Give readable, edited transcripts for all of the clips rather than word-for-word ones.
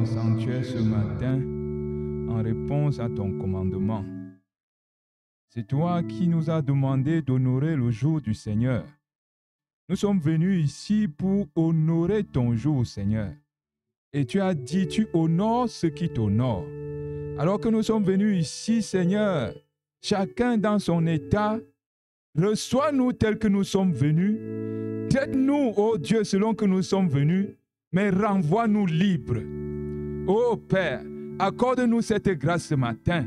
sanctuaire ce matin en réponse à ton commandement. C'est toi qui nous as demandé d'honorer le jour du Seigneur. Nous sommes venus ici pour honorer ton jour, Seigneur. Et tu as dit, tu honores ceux qui t'honorent. Alors que nous sommes venus ici, Seigneur, chacun dans son état, reçois-nous tels que nous sommes venus. Traite-nous, ô Dieu, selon que nous sommes venus, mais renvoie-nous libres. Ô Père, accorde-nous cette grâce ce matin.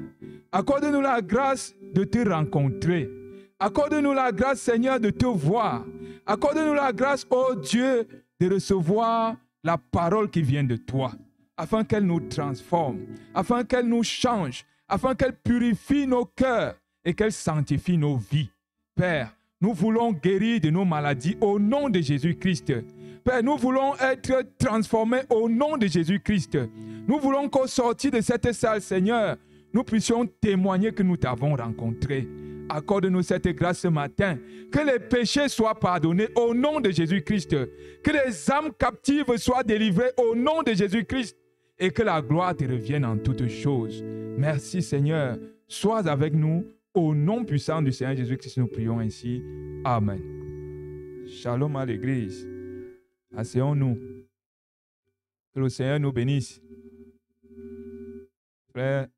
Accorde-nous la grâce de te rencontrer. Accorde-nous la grâce, Seigneur, de te voir. Accorde-nous la grâce, ô Dieu, de recevoir la parole qui vient de toi, afin qu'elle nous transforme, afin qu'elle nous change, afin qu'elle purifie nos cœurs et qu'elle sanctifie nos vies. Père, nous voulons guérir de nos maladies au nom de Jésus-Christ. Père, nous voulons être transformés au nom de Jésus-Christ. Nous voulons qu'au sortir de cette salle, Seigneur, nous puissions témoigner que nous t'avons rencontré. Accorde-nous cette grâce ce matin. Que les péchés soient pardonnés au nom de Jésus-Christ. Que les âmes captives soient délivrées au nom de Jésus-Christ. Et que la gloire te revienne en toutes choses. Merci Seigneur. Sois avec nous. Au nom puissant du Seigneur Jésus-Christ, nous prions ainsi. Amen. Shalom à l'Église. Asseyons-nous. Que le Seigneur nous bénisse. Frère,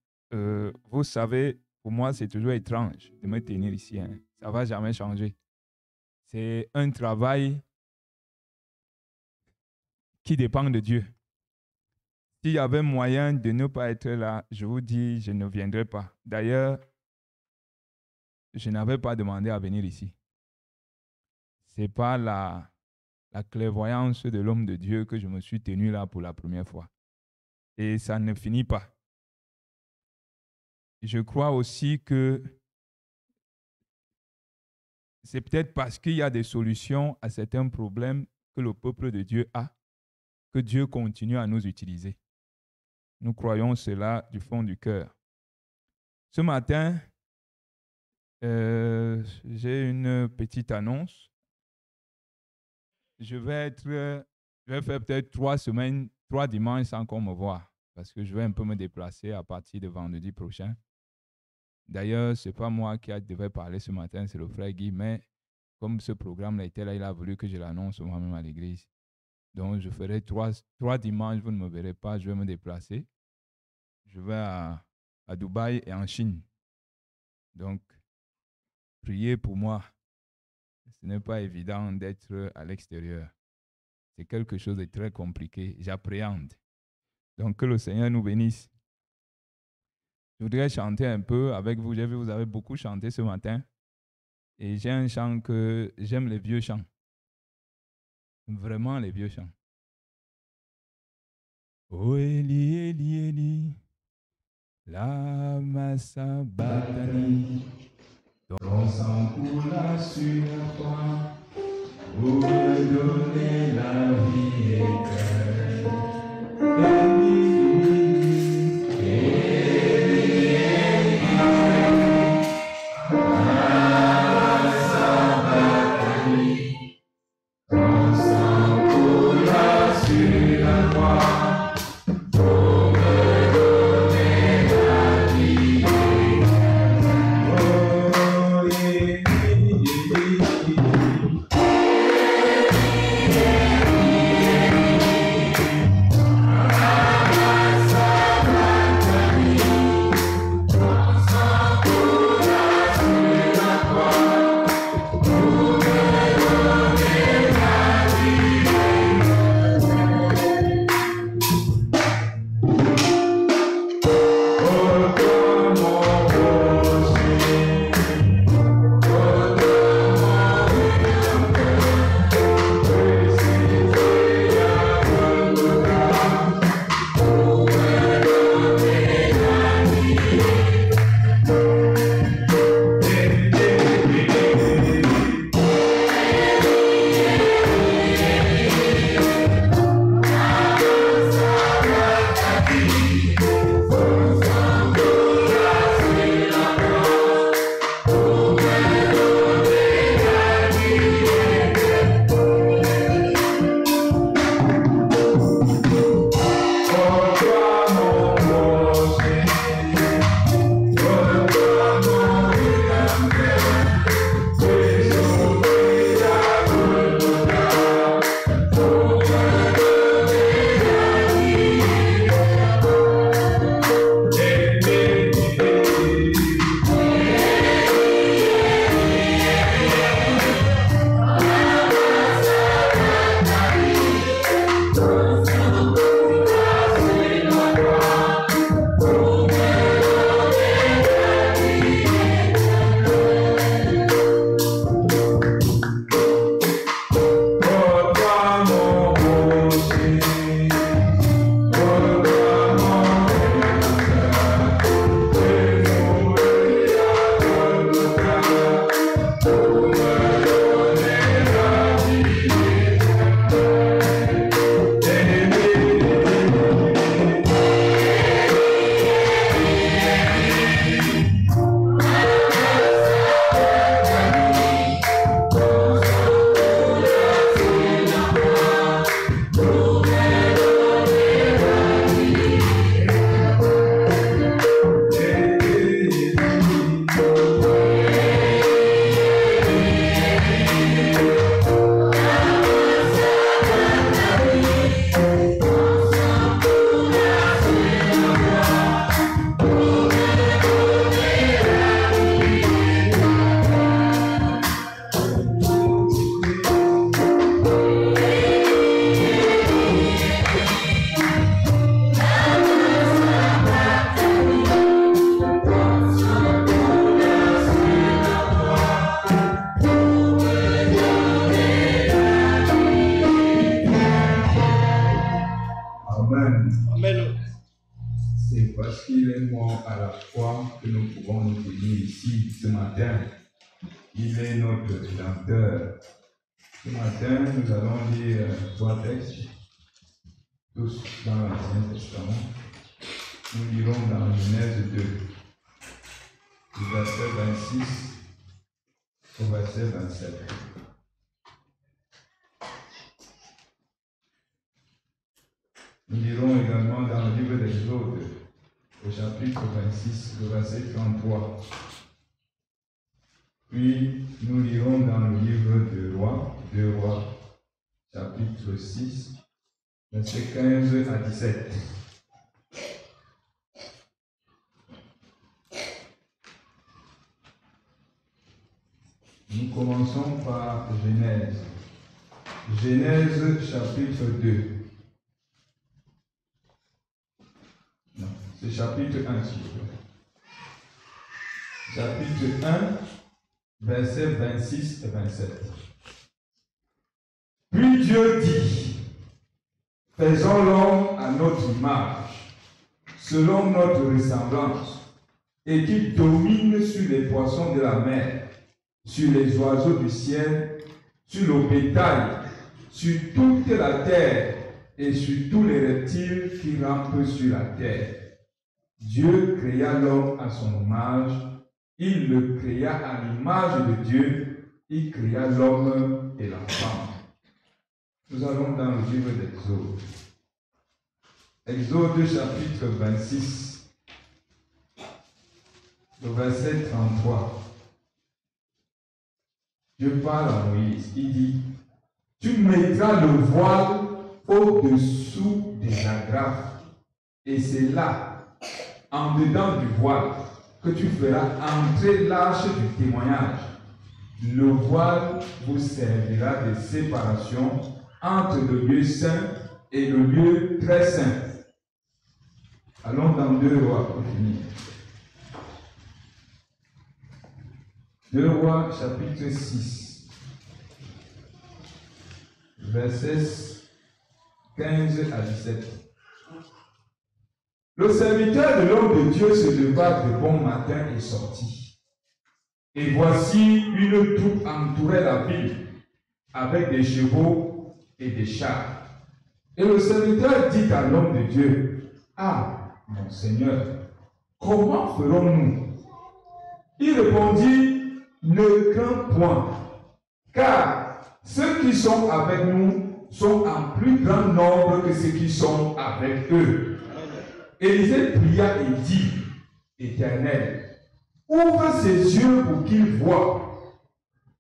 vous savez, pour moi, c'est toujours étrange de me tenir ici. Hein. Ça ne va jamais changer. C'est un travail qui dépend de Dieu. S'il y avait moyen de ne pas être là, je vous dis, je ne viendrai pas. D'ailleurs, je n'avais pas demandé à venir ici. Ce n'est pas la clairvoyance de l'homme de Dieu que je me suis tenu là pour la première fois. Et ça ne finit pas. Je crois aussi que c'est peut-être parce qu'il y a des solutions à certains problèmes que le peuple de Dieu a, que Dieu continue à nous utiliser. Nous croyons cela du fond du cœur. Ce matin, j'ai une petite annonce. Je vais faire peut-être 3 semaines, 3 dimanches sans qu'on me voie, parce que je vais un peu me déplacer à partir de vendredi prochain. D'ailleurs, ce n'est pas moi qui devais parler ce matin, c'est le frère Guy, mais comme ce programme-là était là, il a voulu que je l'annonce moi-même à l'église. Donc, je ferai 3 dimanches, vous ne me verrez pas, je vais me déplacer. Je vais à Dubaï et en Chine. Donc, priez pour moi. Ce n'est pas évident d'être à l'extérieur. C'est quelque chose de très compliqué. J'appréhende. Donc, que le Seigneur nous bénisse. Je voudrais chanter un peu avec vous. J'ai vu que vous avez beaucoup chanté ce matin. Et j'ai un chant que j'aime, les vieux chants. Vraiment les vieux chants. Oh Eli, Eli, Eli, lama sabachthani. Ton sang coula sur la croix pour me donner la vie éternelle. c'est parce qu'il est mort à la croix que nous pouvons nous tenir ici ce matin. Il est notre Rédempteur. Ce matin, nous allons lire 3 textes, tous dans l'Ancien Testament. Nous lirons dans Genèse 2, du verset 26 au verset 27. Nous lirons également dans le livre d'Exode, au chapitre 26, le verset 33. Puis nous lirons dans le livre de Rois, 2 Rois, chapitre 6, verset 15 à 17. Nous commençons par Genèse. Genèse chapitre 2. Non, c'est chapitre 1, s'il vous plaît. Chapitre 1, versets 26 et 27. Puis Dieu dit, faisons l'homme à notre image, selon notre ressemblance, et qu'il domine sur les poissons de la mer, sur les oiseaux du ciel, sur le bétail, sur toute la terre et sur tous les reptiles qui rampent sur la terre. Dieu créa l'homme à son image, il le créa à l'image de Dieu, il créa l'homme et la femme. Nous allons dans le livre d'Exode. Exode chapitre 26, le verset 33. Dieu parle à Moïse, il dit, tu mettras le voile au-dessous des agrafes, et c'est là, en dedans du voile, que tu feras entrer l'arche du témoignage. Le voile vous servira de séparation entre le lieu saint et le lieu très saint. Allons dans 2 Rois pour finir. 2 Rois chapitre 6, versets 15 à 17. Le serviteur de l'homme de Dieu se leva de bon matin et sortit. Et voici une troupe entourait la ville avec des chevaux et des chars. Et le serviteur dit à l'homme de Dieu, ah, mon Seigneur, comment ferons-nous? Il répondit, ne crains point, car ceux qui sont avec nous sont en plus grand nombre que ceux qui sont avec eux. Élisée pria et dit, Éternel, ouvre ses yeux pour qu'il voie.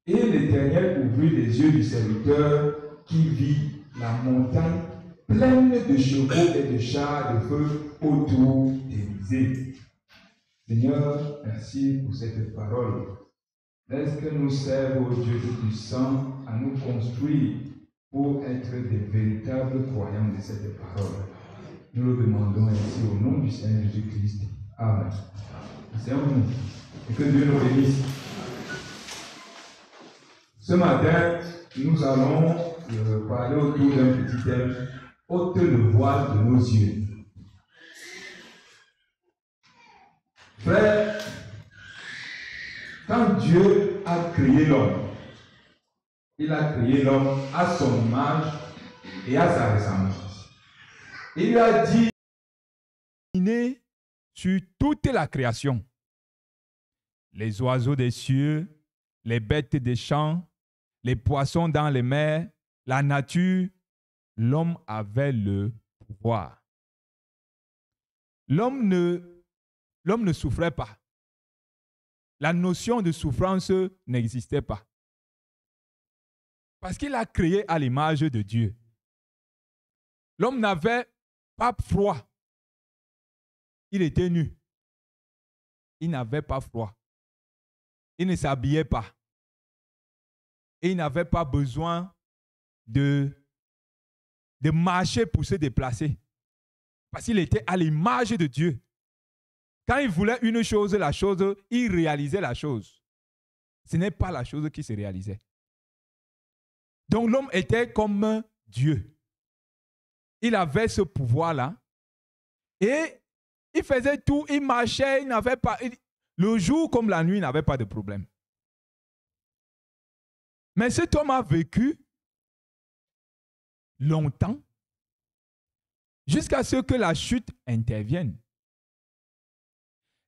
Et l'Éternel ouvrit les yeux du serviteur qui vit la montagne pleine de chevaux et de chars de feu autour d'Élisée. Seigneur, merci pour cette parole. Laisse que nous servons au Dieu Tout-Puissant à nous construire pour être des véritables croyants de cette parole. Nous le demandons ainsi au nom du Seigneur Jésus-Christ. Amen. Servons-nous et que Dieu nous bénisse. Ce matin, nous allons parler autour d'un petit thème, ôte le voile de nos yeux. Frère, quand Dieu a créé l'homme, il a créé l'homme à son image et à sa ressemblance. Il a dit sur toute la création, les oiseaux des cieux, les bêtes des champs, les poissons dans les mers, la nature, l'homme avait le pouvoir. L'homme ne souffrait pas. La notion de souffrance n'existait pas. Parce qu'il a créé à l'image de Dieu. L'homme n'avait pas froid. Il était nu. Il n'avait pas froid. Il ne s'habillait pas. Et il n'avait pas besoin de marcher pour se déplacer. Parce qu'il était à l'image de Dieu. Quand il voulait une chose, il réalisait la chose. Ce n'est pas la chose qui se réalisait. Donc l'homme était comme Dieu. Il avait ce pouvoir-là. Et il il faisait tout, il marchait, il n'avait pas... Le jour comme la nuit, il n'avait pas de problème. Mais cet homme a vécu longtemps jusqu'à ce que la chute intervienne.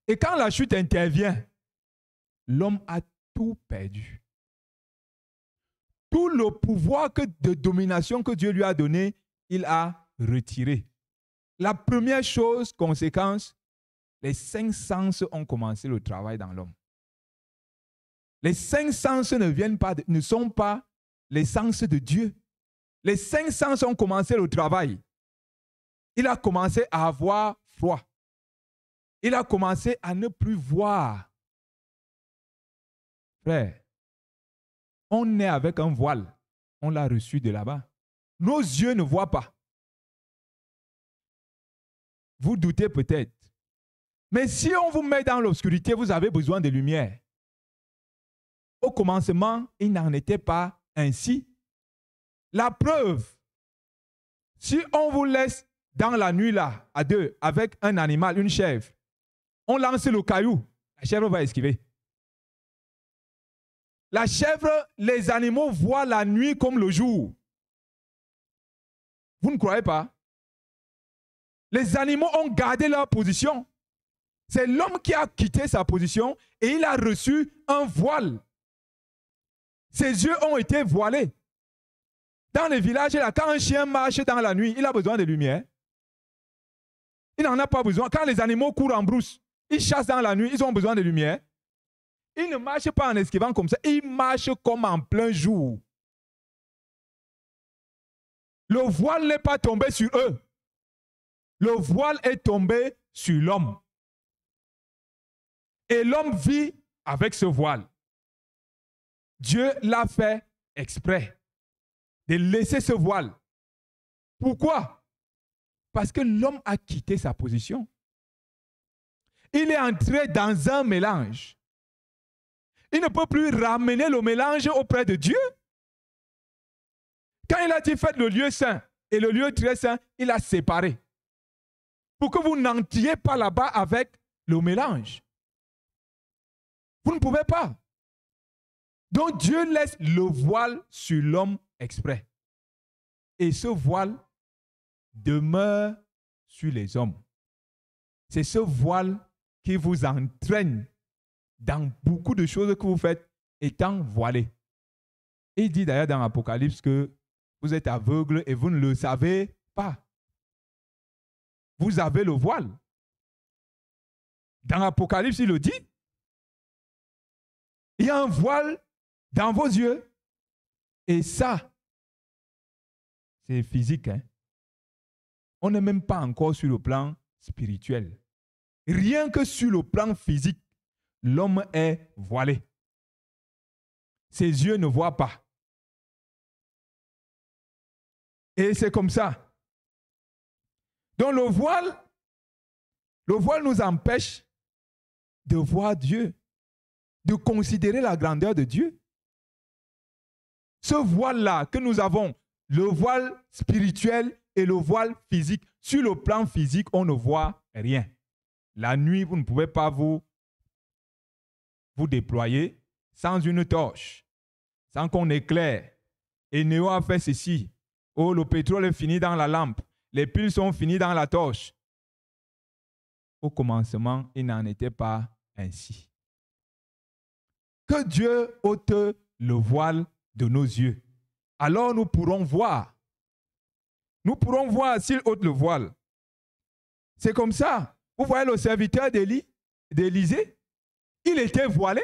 Et quand la chute intervient, l'homme a tout perdu. Tout le pouvoir de domination que Dieu lui a donné, il a retiré. La première chose, conséquence, les 5 sens ont commencé le travail dans l'homme. Les 5 sens ne sont pas les sens de Dieu. Les 5 sens ont commencé le travail. Il a commencé à avoir froid. Il a commencé à ne plus voir. Frère, on est avec un voile. On l'a reçu de là-bas. Nos yeux ne voient pas. Vous doutez peut-être. Mais si on vous met dans l'obscurité, vous avez besoin de lumière. Au commencement, il n'en était pas ainsi. La preuve, si on vous laisse dans la nuit là, à deux, avec un animal, une chèvre, on lance le caillou, la chèvre va esquiver. La chèvre, les animaux voient la nuit comme le jour. Vous ne croyez pas? Les animaux ont gardé leur position. C'est l'homme qui a quitté sa position et il a reçu un voile. Ses yeux ont été voilés. Dans les villages, là, quand un chien marche dans la nuit, il a besoin de lumière. Il n'en a pas besoin. Quand les animaux courent en brousse, ils chassent dans la nuit, ils ont besoin de lumière. Ils ne marchent pas en esquivant comme ça, ils marchent comme en plein jour. Le voile n'est pas tombé sur eux. Le voile est tombé sur l'homme. Et l'homme vit avec ce voile. Dieu l'a fait exprès de laisser ce voile. Pourquoi? Parce que l'homme a quitté sa position. Il est entré dans un mélange. Il ne peut plus ramener le mélange auprès de Dieu. Quand il a dit faites le lieu saint et le lieu très saint, il a séparé. Pour que vous n'entriez pas là-bas avec le mélange. Vous ne pouvez pas. Donc Dieu laisse le voile sur l'homme exprès. Et ce voile demeure sur les hommes. C'est ce voile qui vous entraîne dans beaucoup de choses que vous faites étant voilé. Il dit d'ailleurs dans l'Apocalypse que vous êtes aveugle et vous ne le savez pas. Vous avez le voile. Dans l'Apocalypse, il le dit. Il y a un voile dans vos yeux. Et ça, c'est physique. Hein? On n'est même pas encore sur le plan spirituel. Rien que sur le plan physique, l'homme est voilé. Ses yeux ne voient pas. Et c'est comme ça. Donc le voile nous empêche de voir Dieu, de considérer la grandeur de Dieu. Ce voile-là que nous avons, le voile spirituel et le voile physique, sur le plan physique, on ne voit rien. La nuit, vous ne pouvez pas vous déployer sans une torche, sans qu'on éclaire. Et Néo a fait ceci. Oh, le pétrole est fini dans la lampe. Les piles sont finies dans la torche. Au commencement, il n'en était pas ainsi. Que Dieu ôte le voile de nos yeux. Alors nous pourrons voir. Nous pourrons voir s'il ôte le voile. C'est comme ça. Vous voyez le serviteur d'Élisée? Il était voilé.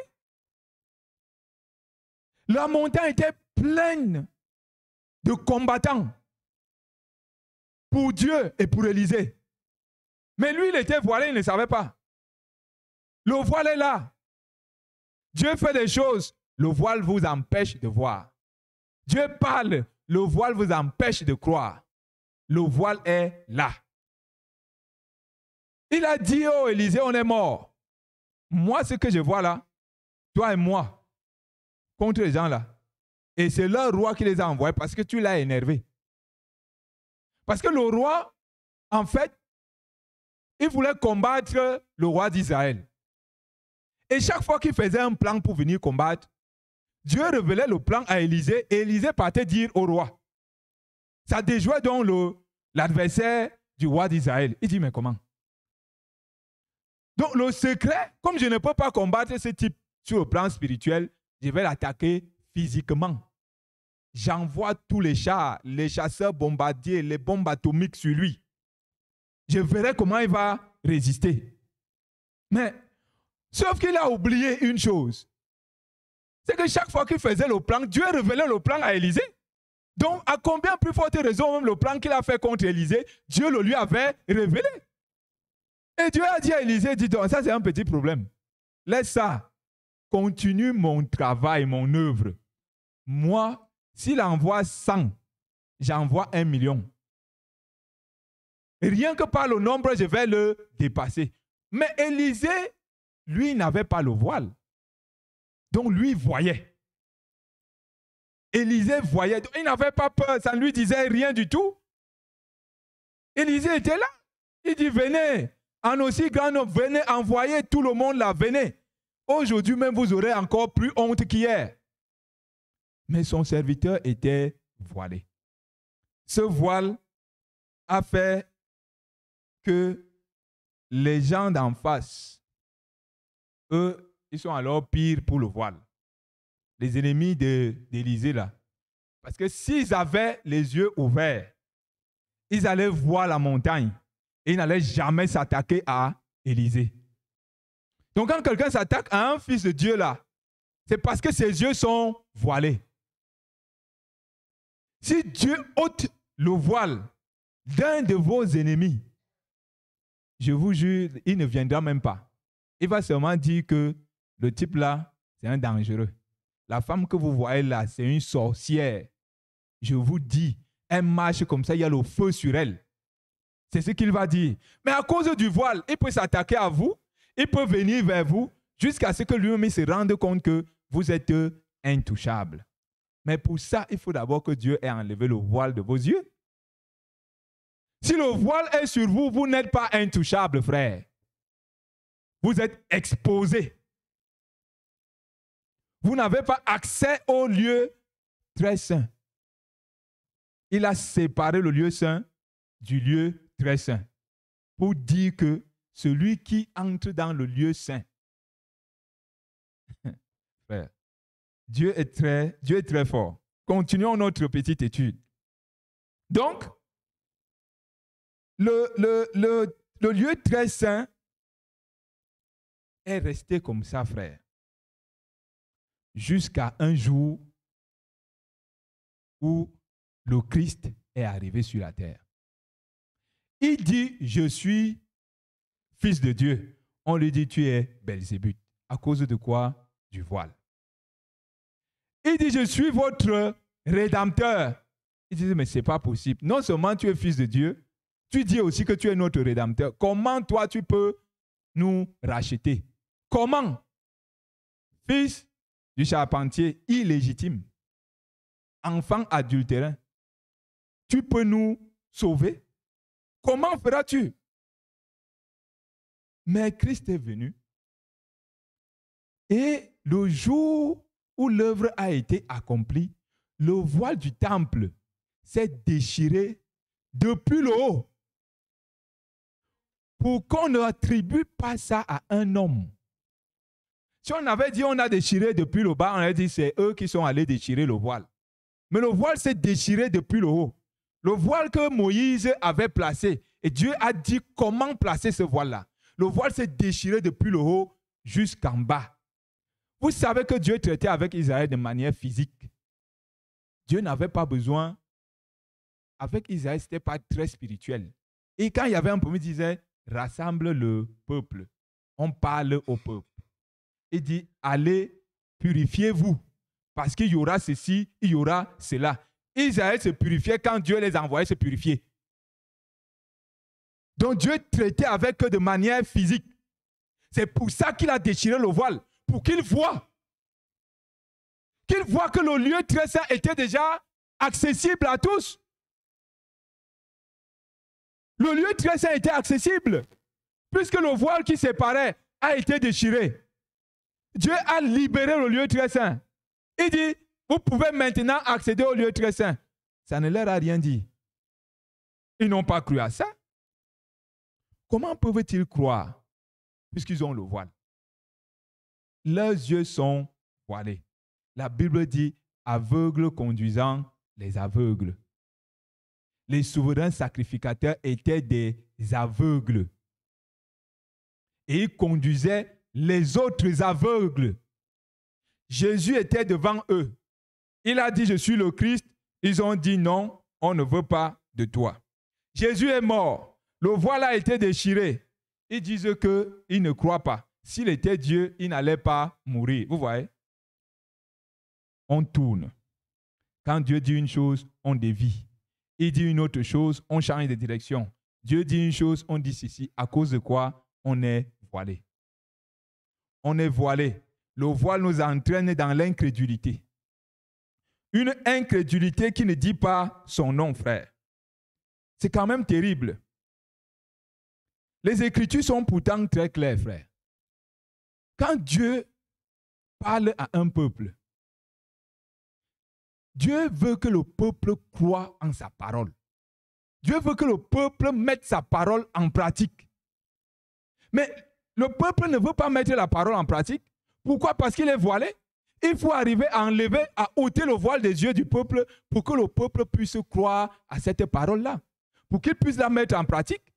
La montagne était pleine de combattants pour Dieu et pour Élisée. Mais lui, il était voilé, il ne savait pas. Le voile est là. Dieu fait des choses, le voile vous empêche de voir. Dieu parle, le voile vous empêche de croire. Le voile est là. Il a dit, oh Élisée, on est mort. Moi, ce que je vois là, toi et moi, contre les gens là. Et c'est leur roi qui les a envoyés parce que tu l'as énervé. Parce que le roi, en fait, il voulait combattre le roi d'Israël. Et chaque fois qu'il faisait un plan pour venir combattre, Dieu révélait le plan à Élisée et Élisée partait dire au roi. Ça déjouait donc l'adversaire du roi d'Israël. Il dit, mais comment? Donc le secret, comme je ne peux pas combattre ce type sur le plan spirituel, je vais l'attaquer physiquement. J'envoie tous les chars, les chasseurs bombardiers, les bombes atomiques sur lui. Je verrai comment il va résister. Mais, sauf qu'il a oublié une chose. C'est que chaque fois qu'il faisait le plan, Dieu révélait le plan à Élisée. Donc, à combien plus forte raison, même le plan qu'il a fait contre Élisée, Dieu le lui avait révélé. Et Dieu a dit à Élisée, dis donc, ça c'est un petit problème. Laisse ça. Continue mon travail, mon œuvre. Moi, s'il envoie 100, j'envoie 1 million. Rien que par le nombre, je vais le dépasser. Mais Élisée, lui, n'avait pas le voile. Donc, lui voyait. Élisée voyait. Donc, il n'avait pas peur. Ça ne lui disait rien du tout. Élisée était là. Il dit, venez. En aussi grand nombre, venez, envoyez tout le monde là, venez. Aujourd'hui même, vous aurez encore plus honte qu'hier. Mais son serviteur était voilé. Ce voile a fait que les gens d'en face, eux, ils sont alors pires pour le voile. Les ennemis d'Élisée là. Parce que s'ils avaient les yeux ouverts, ils allaient voir la montagne et ils n'allaient jamais s'attaquer à Élisée. Donc quand quelqu'un s'attaque à un fils de Dieu là, c'est parce que ses yeux sont voilés. Si Dieu ôte le voile d'un de vos ennemis, je vous jure, il ne viendra même pas. Il va seulement dire que le type là, c'est un dangereux. La femme que vous voyez là, c'est une sorcière. Je vous dis, elle marche comme ça, il y a le feu sur elle. C'est ce qu'il va dire. Mais à cause du voile, il peut s'attaquer à vous, il peut venir vers vous, jusqu'à ce que lui-même se rende compte que vous êtes intouchable. Mais pour ça, il faut d'abord que Dieu ait enlevé le voile de vos yeux. Si le voile est sur vous, vous n'êtes pas intouchable, frère. Vous êtes exposé. Vous n'avez pas accès au lieu très saint. Il a séparé le lieu saint du lieu très saint pour dire que celui qui entre dans le lieu saint, frère, Dieu est très fort. Continuons notre petite étude. Donc, le lieu très saint est resté comme ça, frère, jusqu'à un jour où le Christ est arrivé sur la terre. Il dit, je suis fils de Dieu. On lui dit, tu es Belzébuth. À cause de quoi? Du voile. Il dit, je suis votre rédempteur. Il dit, mais ce n'est pas possible. Non seulement tu es fils de Dieu, tu dis aussi que tu es notre rédempteur. Comment toi tu peux nous racheter? Comment? Fils du charpentier illégitime, enfant adultérin, tu peux nous sauver? Comment feras-tu? Mais Christ est venu et le jour où l'œuvre a été accomplie, le voile du temple s'est déchiré depuis le haut pour qu'on n'attribue pas ça à un homme. Si on avait dit on a déchiré depuis le bas, on aurait dit c'est eux qui sont allés déchirer le voile. Mais le voile s'est déchiré depuis le haut. Le voile que Moïse avait placé, et Dieu a dit comment placer ce voile-là. Le voile s'est déchiré depuis le haut jusqu'en bas. Vous savez que Dieu traitait avec Israël de manière physique. Dieu n'avait pas besoin. Avec Israël, ce n'était pas très spirituel. Et quand il y avait un problème, il disait, rassemble le peuple. On parle au peuple. Il dit, allez, purifiez-vous. Parce qu'il y aura ceci, il y aura cela. Israël se purifiait quand Dieu les envoyait se purifier. Donc Dieu traitait avec eux de manière physique. C'est pour ça qu'il a déchiré le voile. Pour qu'ils voient. Qu'ils voient que le lieu très saint était déjà accessible à tous. Le lieu très saint était accessible. puisque le voile qui séparait a été déchiré, Dieu a libéré le lieu très saint. Il dit, vous pouvez maintenant accéder au lieu très saint. Ça ne leur a rien dit. Ils n'ont pas cru à ça. Comment peuvent-ils croire puisqu'ils ont le voile? Leurs yeux sont voilés. La Bible dit, aveugles conduisant les aveugles. Les souverains sacrificateurs étaient des aveugles. Et ils conduisaient les autres aveugles. Jésus était devant eux. Il a dit, je suis le Christ. Ils ont dit, non, on ne veut pas de toi. Jésus est mort. Le voile a été déchiré. Ils disent qu'ils ne croient pas. S'il était Dieu, il n'allait pas mourir. Vous voyez? On tourne. Quand Dieu dit une chose, on dévie. Il dit une autre chose, on change de direction. Dieu dit une chose, on dit ceci. À cause de quoi? On est voilé. On est voilé. Le voile nous entraîne dans l'incrédulité. Une incrédulité qui ne dit pas son nom, frère. C'est quand même terrible. Les Écritures sont pourtant très claires, frère. Quand Dieu parle à un peuple, Dieu veut que le peuple croie en sa parole. Dieu veut que le peuple mette sa parole en pratique. Mais le peuple ne veut pas mettre la parole en pratique. Pourquoi? Parce qu'il est voilé. Il faut arriver à enlever, à ôter le voile des yeux du peuple pour que le peuple puisse croire à cette parole-là. Pour qu'il puisse la mettre en pratique.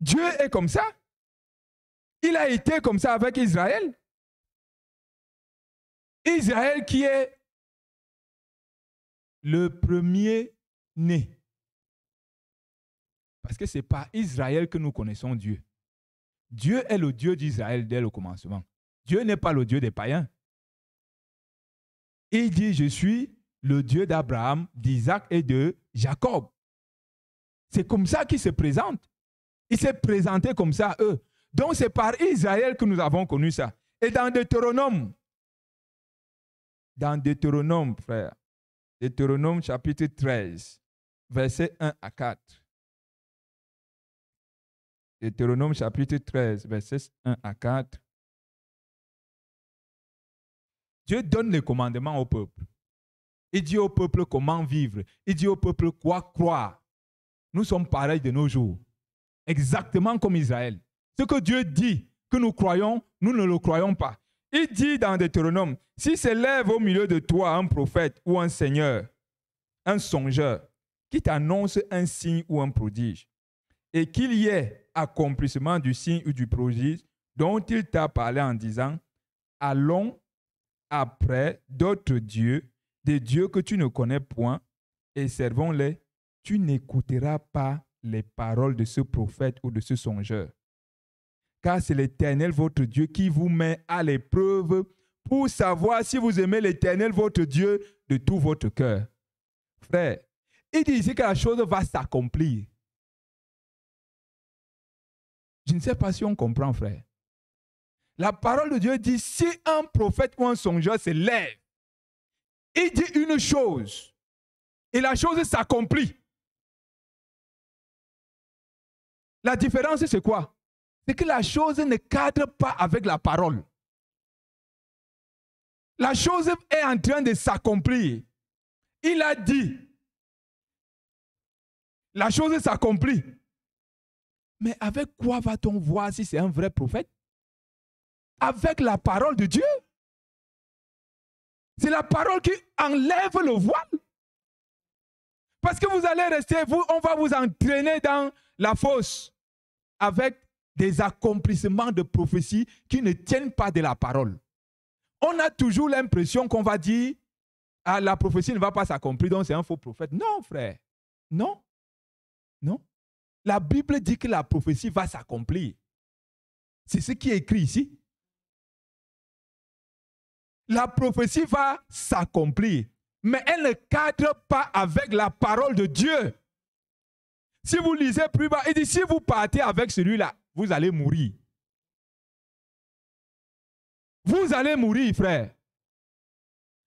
Dieu est comme ça. Il a été comme ça avec Israël. Israël qui est le premier-né. Parce que ce n'est pas Israël que nous connaissons Dieu. Dieu est le Dieu d'Israël dès le commencement. Dieu n'est pas le Dieu des païens. Il dit, je suis le Dieu d'Abraham, d'Isaac et de Jacob. C'est comme ça qu'il se présente. Il s'est présenté comme ça à eux. Donc c'est par Israël que nous avons connu ça. Et dans Deutéronome, frère, Deutéronome chapitre 13, versets 1 à 4. Deutéronome chapitre 13, versets 1 à 4. Dieu donne les commandements au peuple. Il dit au peuple comment vivre. Il dit au peuple quoi croire. Nous sommes pareils de nos jours. Exactement comme Israël. Ce que Dieu dit que nous croyons, nous ne le croyons pas. Il dit dans Deutéronome, si s'élève au milieu de toi un prophète ou un seigneur, un songeur, qui t'annonce un signe ou un prodige, et qu'il y ait accomplissement du signe ou du prodige dont il t'a parlé en disant, allons après d'autres dieux, des dieux que tu ne connais point, et servons-les, tu n'écouteras pas les paroles de ce prophète ou de ce songeur. Car c'est l'Éternel votre Dieu qui vous met à l'épreuve pour savoir si vous aimez l'Éternel votre Dieu de tout votre cœur. Frère, il dit ici que la chose va s'accomplir. Je ne sais pas si on comprend, frère. La parole de Dieu dit, si un prophète ou un songeur se lève, il dit une chose, et la chose s'accomplit. La différence, c'est quoi? C'est que la chose ne cadre pas avec la parole. La chose est en train de s'accomplir. Il a dit, la chose s'accomplit. Mais avec quoi va-t-on voir si c'est un vrai prophète? Avec la parole de Dieu. C'est la parole qui enlève le voile. Parce que vous allez rester, on va vous entraîner dans la fosse avec des accomplissements de prophéties qui ne tiennent pas de la parole. On a toujours l'impression qu'on va dire, ah, la prophétie ne va pas s'accomplir, donc c'est un faux prophète. Non, frère. Non. Non. La Bible dit que la prophétie va s'accomplir. C'est ce qui est écrit ici. La prophétie va s'accomplir, mais elle ne cadre pas avec la parole de Dieu. Si vous lisez plus bas, il dit, si vous partez avec celui-là, vous allez mourir. Vous allez mourir, frère.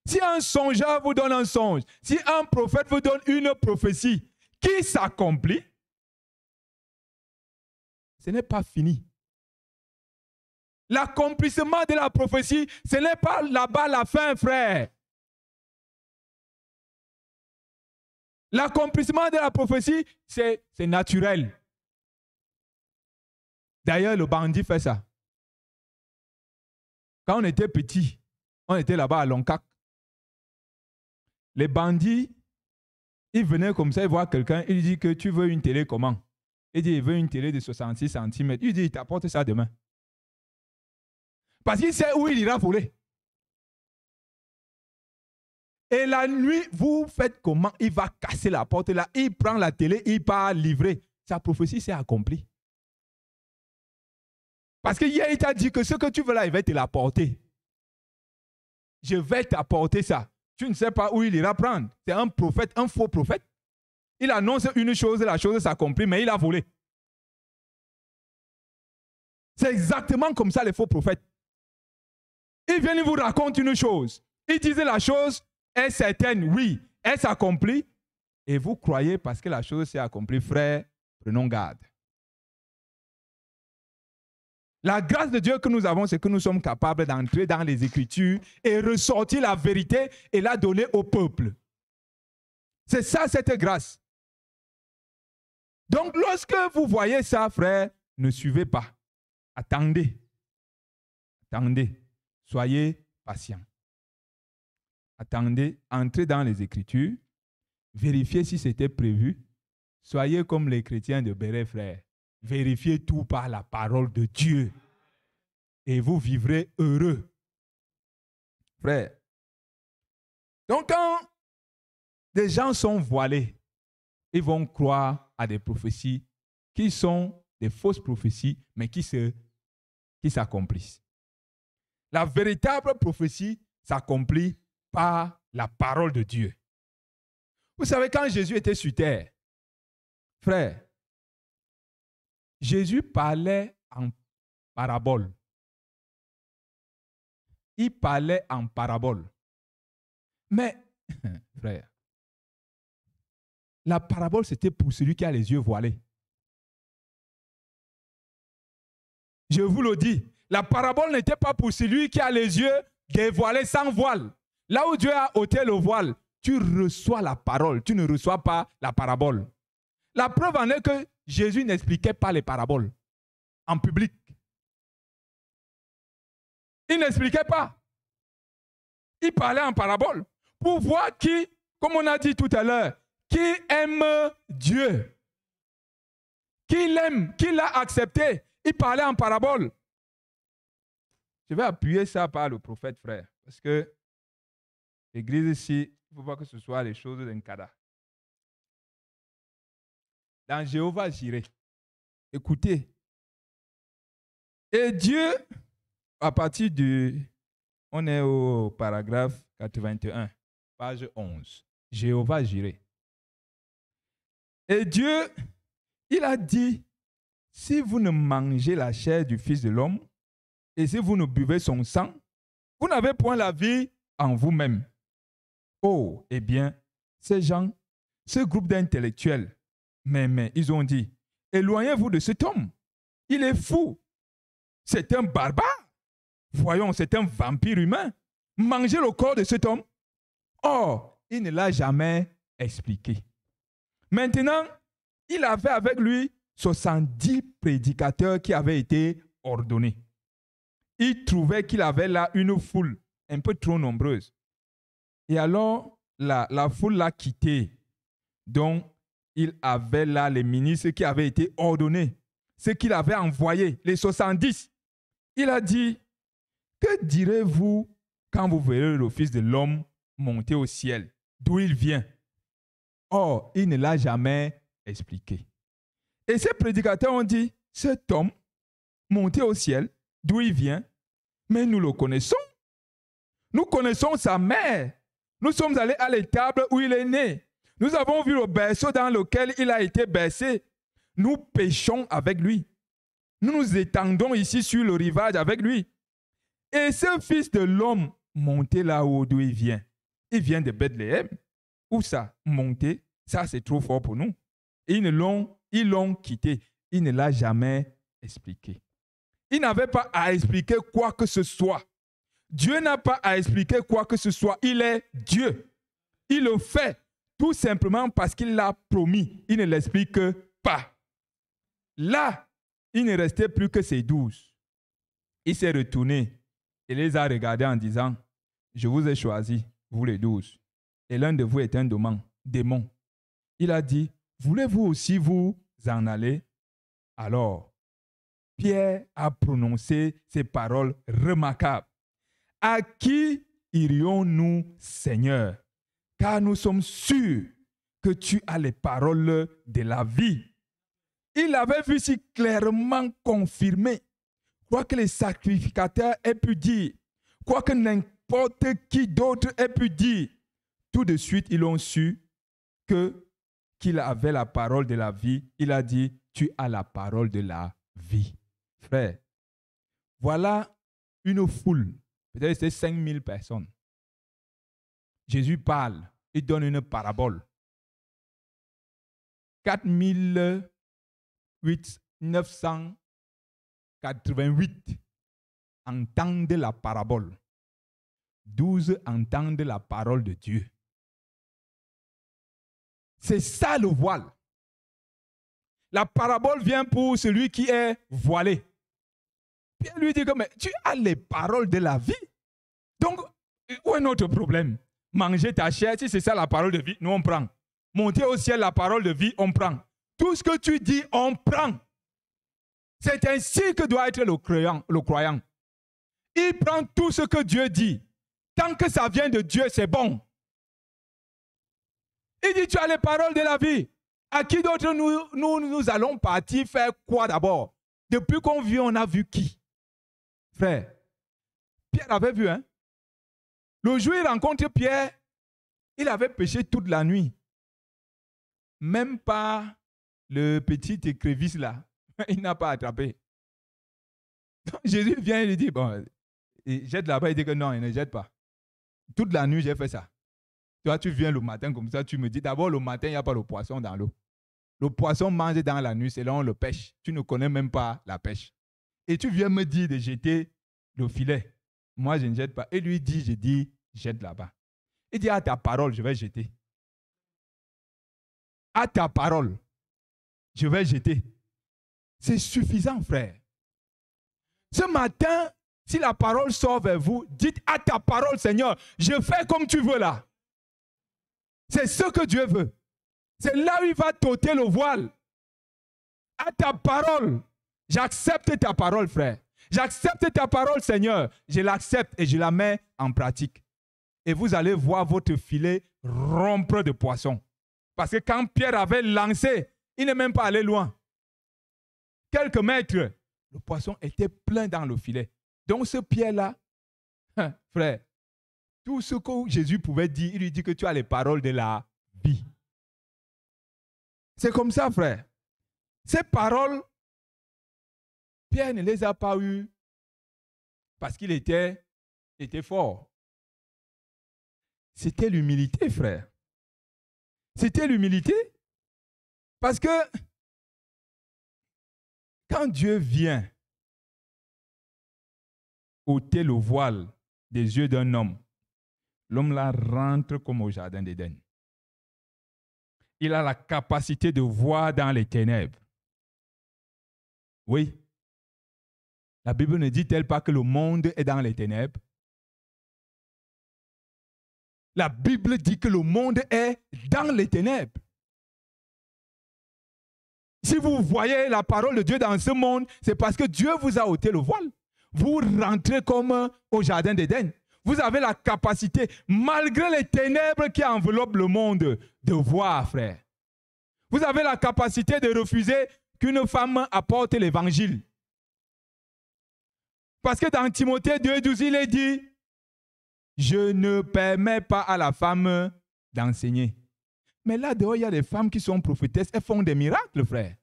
Si un songeur vous donne un songe, si un prophète vous donne une prophétie qui s'accomplit, ce n'est pas fini. L'accomplissement de la prophétie, ce n'est pas là-bas la fin, frère. L'accomplissement de la prophétie, c'est naturel. D'ailleurs, le bandit fait ça. Quand on était petit, on était là-bas à Loncac. Les bandits, ils venaient comme ça, ils voient quelqu'un, il dit que tu veux une télé comment? Il dit, il veut une télé de 66 cm. Il dit, il t'apporte ça demain. Parce qu'il sait où il ira voler. Et la nuit, vous faites comment? Il va casser la porte là, il prend la télé, il part livrer. Sa prophétie s'est accomplie. Parce que hier, il t'a dit que ce que tu veux là, il va te l'apporter. Je vais t'apporter ça. Tu ne sais pas où il ira prendre. C'est un prophète, un faux prophète. Il annonce une chose et la chose s'accomplit, mais il a volé. C'est exactement comme ça les faux prophètes. Ils viennent vous raconter une chose. Ils disent la chose est certaine, oui, elle s'accomplit. Et vous croyez parce que la chose s'est accomplie, frère, prenons garde. La grâce de Dieu que nous avons, c'est que nous sommes capables d'entrer dans les Écritures et ressortir la vérité et la donner au peuple. C'est ça, cette grâce. Donc, lorsque vous voyez ça, frère, ne suivez pas. Attendez. Attendez. Soyez patient. Attendez, entrez dans les Écritures, vérifiez si c'était prévu. Soyez comme les chrétiens de Béret, frère. Vérifiez tout par la parole de Dieu. Et vous vivrez heureux. Frère. Donc quand des gens sont voilés, ils vont croire à des prophéties qui sont des fausses prophéties, mais qui s'accomplissent. La véritable prophétie s'accomplit par la parole de Dieu. Vous savez, quand Jésus était sur terre, frère, Jésus parlait en parabole. Il parlait en parabole. Mais, frère, la parabole, c'était pour celui qui a les yeux voilés. Je vous le dis, la parabole n'était pas pour celui qui a les yeux dévoilés sans voile. Là où Dieu a ôté le voile, tu reçois la parole, tu ne reçois pas la parabole. La preuve en est que Jésus n'expliquait pas les paraboles en public. Il n'expliquait pas. Il parlait en parabole pour voir qui, comme on a dit tout à l'heure, qui aime Dieu, qui l'aime, qui l'a accepté. Il parlait en parabole. Je vais appuyer ça par le prophète, frère, parce que l'église ici, il ne faut pas que ce soit les choses d'un cadavre. Dans Jéhovah Jireh, écoutez, et Dieu, à partir du, on est au paragraphe 81, page 11, Jéhovah Jireh. Et Dieu, il a dit, si vous ne mangez la chair du Fils de l'homme, et si vous ne buvez son sang, vous n'avez point la vie en vous-même. Oh, eh bien, ces gens, ce groupe d'intellectuels, mais ils ont dit, éloignez-vous de cet homme. Il est fou. C'est un barbare. Voyons, c'est un vampire humain. Mangez le corps de cet homme. Or, il ne l'a jamais expliqué. Maintenant, il avait avec lui 70 prédicateurs qui avaient été ordonnés. Il trouvait qu'il avait là une foule un peu trop nombreuse. Et alors, la foule l'a quitté. Donc, il avait là les ministres qui avaient été ordonnés, ceux qu'il avait envoyés, les 70. Il a dit, que direz-vous quand vous verrez le Fils de l'homme monter au ciel? D'où il vient? Or, il ne l'a jamais expliqué. Et ces prédicateurs ont dit, cet homme monté au ciel, d'où il vient, mais nous le connaissons. Nous connaissons sa mère. Nous sommes allés à l'étable où il est né. Nous avons vu le berceau dans lequel il a été bercé. Nous péchons avec lui. Nous nous étendons ici sur le rivage avec lui. Et ce Fils de l'homme monté là-haut d'où il vient de Bethléem. Où ça? Monté, ça c'est trop fort pour nous. Et ils l'ont quitté. Il ne l'a jamais expliqué. Il n'avait pas à expliquer quoi que ce soit. Dieu n'a pas à expliquer quoi que ce soit. Il est Dieu. Il le fait tout simplement parce qu'il l'a promis. Il ne l'explique pas. Là, il ne restait plus que ses 12. Il s'est retourné et les a regardés en disant, je vous ai choisis, vous les 12. Et l'un de vous est un démon. Il a dit, voulez-vous aussi vous en aller? Alors, Pierre a prononcé ces paroles remarquables. À qui irions-nous, Seigneur? Car nous sommes sûrs que tu as les paroles de la vie. Il avait vu si clairement confirmé. Quoi que les sacrificateurs aient pu dire, quoi que n'importe qui d'autre ait pu dire, tout de suite, ils ont su qu'il avait la parole de la vie. Il a dit, tu as la parole de la vie. Frère, voilà une foule, peut-être c'est 5000 personnes. Jésus parle, il donne une parabole. 4988 entendent la parabole. 12 entendent la parole de Dieu. C'est ça le voile. La parabole vient pour celui qui est voilé. Pierre lui dit que mais tu as les paroles de la vie. Donc, où est notre problème? Manger ta chair, si c'est ça la parole de vie, nous on prend. Monter au ciel, la parole de vie, on prend. Tout ce que tu dis, on prend. C'est ainsi que doit être le croyant. Il prend tout ce que Dieu dit. Tant que ça vient de Dieu, c'est bon. Il dit, tu as les paroles de la vie. À qui d'autre nous allons partir faire quoi d'abord? Depuis qu'on vit, on a vu qui? Frère, Pierre avait vu, hein? Le jour où il rencontre Pierre, il avait péché toute la nuit. Même pas le petit écrevisse là, il n'a pas attrapé. Donc, Jésus vient et lui dit, bon, il jette là-bas, il dit que non, il ne jette pas. Toute la nuit, j'ai fait ça. Toi, tu viens le matin comme ça, tu me dis, d'abord le matin, il n'y a pas le poisson dans l'eau. Le poisson mange dans la nuit, c'est là on le pêche. Tu ne connais même pas la pêche. Et tu viens me dire de jeter le filet. Moi, je ne jette pas. Et lui dit, je dis, jette là-bas. Il dit, à ta parole, je vais jeter. À ta parole, je vais jeter. C'est suffisant, frère. Ce matin, si la parole sort vers vous, dites à ta parole, Seigneur, je fais comme tu veux là. C'est ce que Dieu veut. C'est là où il va t'ôter le voile. À ta parole, j'accepte ta parole, frère. J'accepte ta parole, Seigneur. Je l'accepte et je la mets en pratique. Et vous allez voir votre filet rompre de poissons. Parce que quand Pierre avait lancé, il n'est même pas allé loin. Quelques mètres, le poisson était plein dans le filet. Donc ce Pierre-là, frère, tout ce que Jésus pouvait dire, il lui dit que tu as les paroles de la vie. C'est comme ça, frère. Ces paroles, Pierre ne les a pas eues parce qu'il était fort. C'était l'humilité, frère. C'était l'humilité. Parce que quand Dieu vient ôter le voile des yeux d'un homme, l'homme là rentre comme au jardin d'Éden. Il a la capacité de voir dans les ténèbres. Oui. La Bible ne dit-elle pas que le monde est dans les ténèbres? La Bible dit que le monde est dans les ténèbres. Si vous voyez la parole de Dieu dans ce monde, c'est parce que Dieu vous a ôté le voile. Vous rentrez comme au jardin d'Éden. Vous avez la capacité, malgré les ténèbres qui enveloppent le monde, de voir, frère. Vous avez la capacité de refuser qu'une femme apporte l'évangile. Parce que dans Timothée 2,12, il est dit, je ne permets pas à la femme d'enseigner. Mais là dehors, il y a des femmes qui sont prophétesses, elles font des miracles, frère.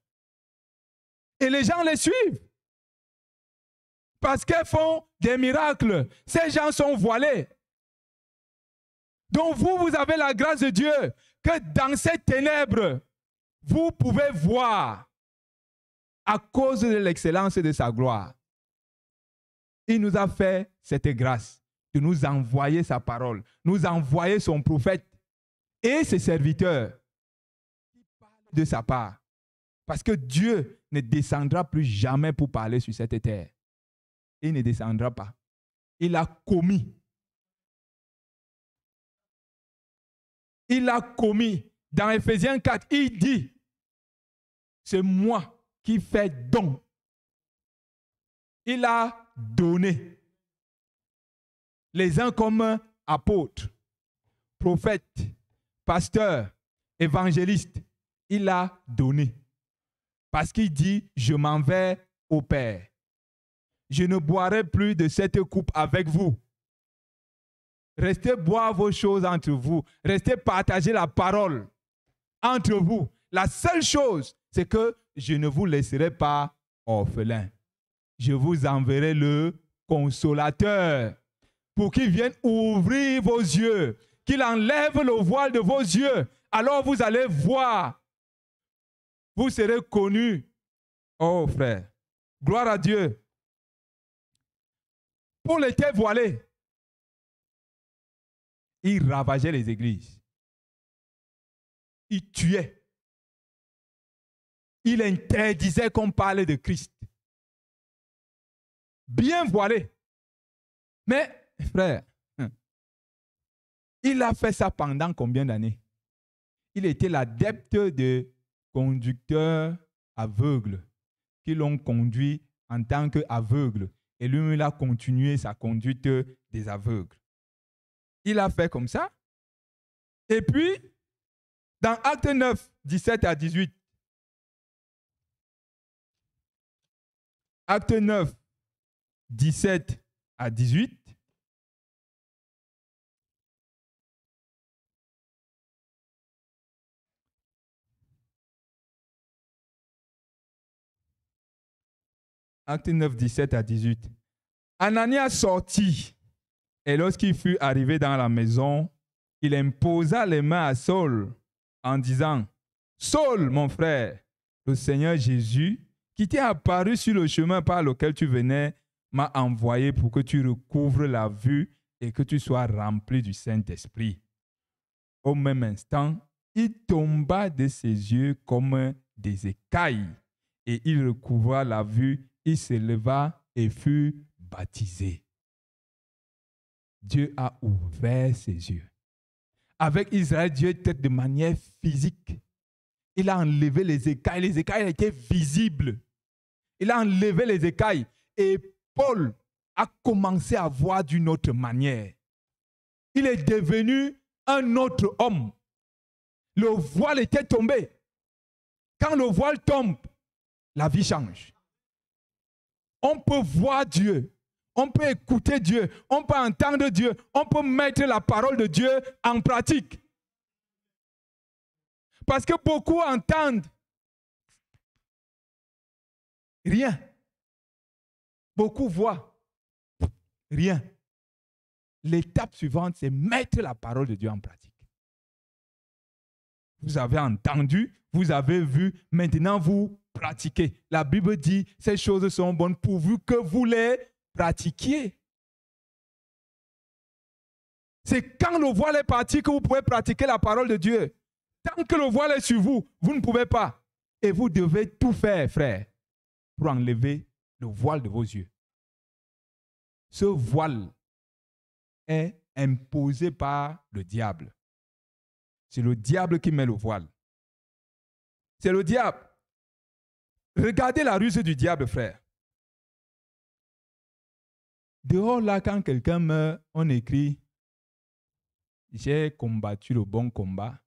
Et les gens les suivent. Parce qu'elles font des miracles. Ces gens sont voilés. Donc vous avez la grâce de Dieu que dans ces ténèbres, vous pouvez voir à cause de l'excellence de sa gloire. il nous a fait cette grâce de nous envoyer sa parole, nous envoyer son prophète et ses serviteurs qui parlent de sa part. Parce que Dieu ne descendra plus jamais pour parler sur cette terre. Il ne descendra pas. Il a commis. Il a commis. Dans Éphésiens 4, il dit, c'est moi qui fais don. Il a donné. Les uns comme apôtres, prophètes, pasteurs, évangélistes. Il a donné. Parce qu'il dit, je m'en vais au Père. Je ne boirai plus de cette coupe avec vous. Restez boire vos choses entre vous. Restez partager la parole entre vous. La seule chose, c'est que je ne vous laisserai pas orphelins. Je vous enverrai le consolateur pour qu'il vienne ouvrir vos yeux, qu'il enlève le voile de vos yeux. Alors vous allez voir. Vous serez connus. Oh frère, gloire à Dieu. Paul était voilé. Il ravageait les églises. Il tuait. Il interdisait qu'on parle de Christ. Bien voilé. Mais, frère, il a fait ça pendant combien d'années? Il était l'adepte de conducteurs aveugles qui l'ont conduit en tant qu'aveugle. Et lui, il a continué sa conduite des aveugles. Il a fait comme ça. Et puis, dans Acte 9, 17 à 18, Acte 9, 17 à 18, Acte 9, 17 à 18. Ananias sortit, et lorsqu'il fut arrivé dans la maison, il imposa les mains à Saul en disant, « Saul, mon frère, le Seigneur Jésus, qui t'est apparu sur le chemin par lequel tu venais, m'a envoyé pour que tu recouvres la vue et que tu sois rempli du Saint-Esprit. » Au même instant, il tomba de ses yeux comme des écailles, et il recouvra la vue. Il se leva et fut baptisé. Dieu a ouvert ses yeux. Avec Israël, Dieu était de manière physique. Il a enlevé les écailles. Les écailles étaient visibles. Il a enlevé les écailles. Et Paul a commencé à voir d'une autre manière. Il est devenu un autre homme. Le voile était tombé. Quand le voile tombe, la vie change. On peut voir Dieu, on peut écouter Dieu, on peut entendre Dieu, on peut mettre la parole de Dieu en pratique. Parce que beaucoup entendent rien. Beaucoup voient rien. L'étape suivante, c'est mettre la parole de Dieu en pratique. Vous avez entendu, vous avez vu, maintenant vous pratiquez. La Bible dit, ces choses sont bonnes pourvu que vous les pratiquiez. C'est quand le voile est parti que vous pouvez pratiquer la parole de Dieu. Tant que le voile est sur vous, vous ne pouvez pas. Et vous devez tout faire, frère, pour enlever le voile de vos yeux. Ce voile est imposé par le diable. C'est le diable qui met le voile. C'est le diable. Regardez la ruse du diable, frère. Dehors, là, quand quelqu'un meurt, on écrit « J'ai combattu le bon combat,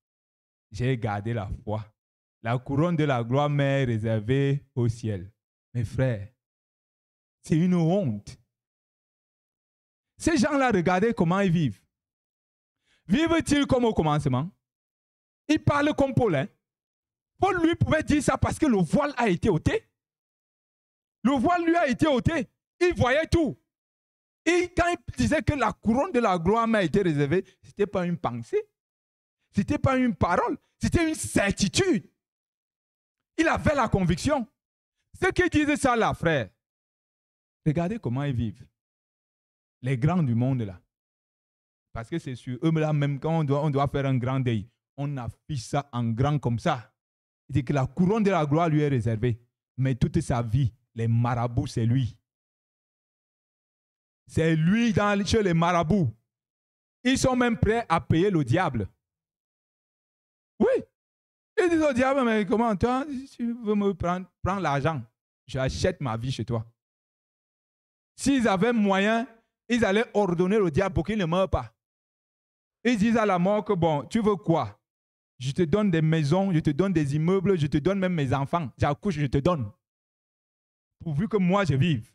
j'ai gardé la foi. La couronne de la gloire m'est réservée au ciel. » Mes frères, c'est une honte. Ces gens-là, regardez comment ils vivent. Vivent-ils comme au commencement? Ils parlent comme Paul, hein? Paul lui pouvait dire ça parce que le voile a été ôté. Le voile lui a été ôté. Il voyait tout. Et quand il disait que la couronne de la gloire m'a été réservée, ce n'était pas une pensée. Ce n'était pas une parole. C'était une certitude. Il avait la conviction. Ceux qui disent ça là, frère, regardez comment ils vivent. Les grands du monde là. Parce que c'est sur eux-là même quand on doit faire un grand deuil. On affiche ça en grand comme ça. Il dit que la couronne de la gloire lui est réservée. Mais toute sa vie, les marabouts, c'est lui. C'est lui chez les marabouts. Ils sont même prêts à payer le diable. Oui. Ils disent au diable, mais comment toi, si tu veux me prendre l'argent, j'achète ma vie chez toi. S'ils avaient moyen, ils allaient ordonner au diable pour qu'il ne meure pas. Ils disent à la mort que bon, tu veux quoi? Je te donne des maisons, je te donne des immeubles, je te donne même mes enfants. J'accouche, je te donne. Pourvu que moi je vive.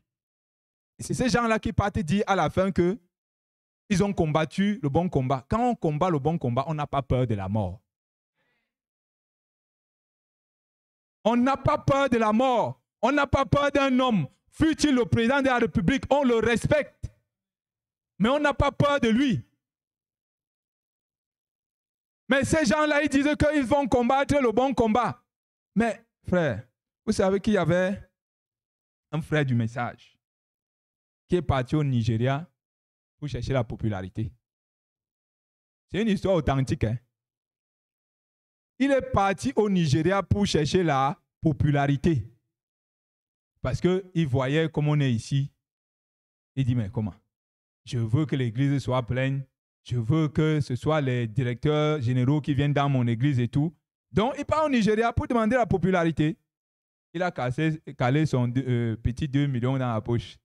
Et c'est ces gens-là qui partent dire à la fin que ils ont combattu le bon combat. Quand on combat le bon combat, on n'a pas peur de la mort. On n'a pas peur de la mort. On n'a pas peur d'un homme. Fût-il le président de la République, on le respecte. Mais on n'a pas peur de lui. Mais ces gens-là, ils disent qu'ils vont combattre le bon combat. Mais, frère, vous savez qu'il y avait un frère du message qui est parti au Nigeria pour chercher la popularité. C'est une histoire authentique. Hein? Il est parti au Nigeria pour chercher la popularité. Parce qu'il voyait comme on est ici. Il dit, mais comment? Je veux que l'église soit pleine. Je veux que ce soit les directeurs généraux qui viennent dans mon église et tout. Donc, il part au Nigeria pour demander la popularité. Il a calé son petit 2 millions dans la poche.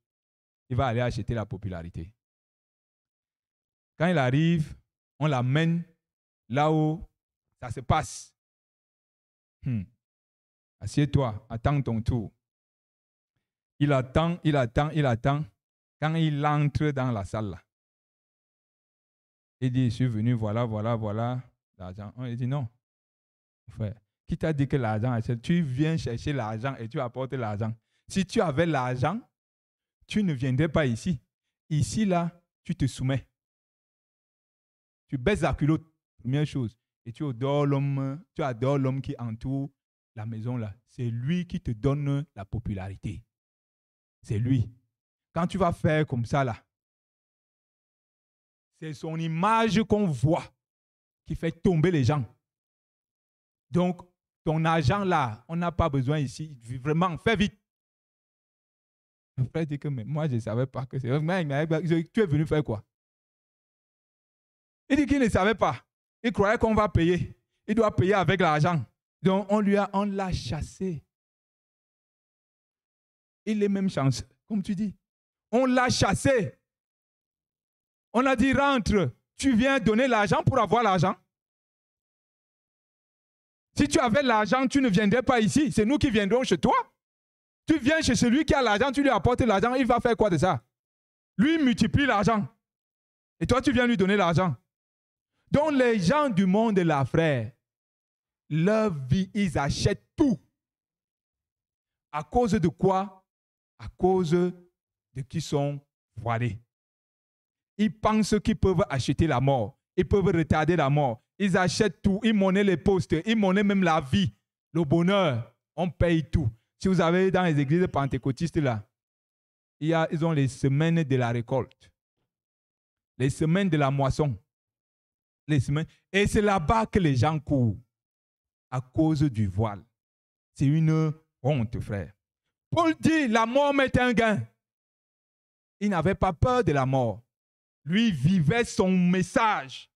Il va aller acheter la popularité. Quand il arrive, on l'amène là où ça se passe. Assieds-toi, attends ton tour. Il attend. Quand il entre dans la salle, là, il dit, je suis venu, voilà, l'argent. Il dit, non, frère, qui t'a dit que l'argent, tu viens chercher l'argent et tu apportes l'argent. Si tu avais l'argent, tu ne viendrais pas ici. Ici, là, tu te soumets. Tu baisses la culotte, première chose. Et tu adores l'homme qui entoure la maison, là. C'est lui qui te donne la popularité. C'est lui. Quand tu vas faire comme ça, là, c'est son image qu'on voit qui fait tomber les gens. Donc, ton argent là, on n'a pas besoin ici. Vraiment, fais vite. Le frère dit que mais moi, je ne savais pas que c'est... Tu es venu faire quoi? Il dit qu'il ne savait pas. Il croyait qu'on va payer. Il doit payer avec l'argent. Donc, on l'a chassé. Il est même chanceux, comme tu dis. On l'a chassé. On a dit, rentre. Tu viens donner l'argent pour avoir l'argent. Si tu avais l'argent, tu ne viendrais pas ici. C'est nous qui viendrons chez toi. Tu viens chez celui qui a l'argent, tu lui apportes l'argent, il va faire quoi de ça? Lui, il multiplie l'argent. Et toi, tu viens lui donner l'argent. Donc, les gens du monde, là, frère, leur vie, ils achètent tout. À cause de quoi? À cause de qui sont voilés. Ils pensent qu'ils peuvent acheter la mort. Ils peuvent retarder la mort. Ils achètent tout. Ils monnaient les postes. Ils monnaient même la vie. Le bonheur. On paye tout. Si vous avez dans les églises pentecôtistes là, ils ont les semaines de la récolte. Les semaines de la moisson. Les semaines. Et c'est là-bas que les gens courent. À cause du voile. C'est une honte, frère. Paul dit, la mort m'est un gain. Il n'avait pas peur de la mort. Lui vivait son message.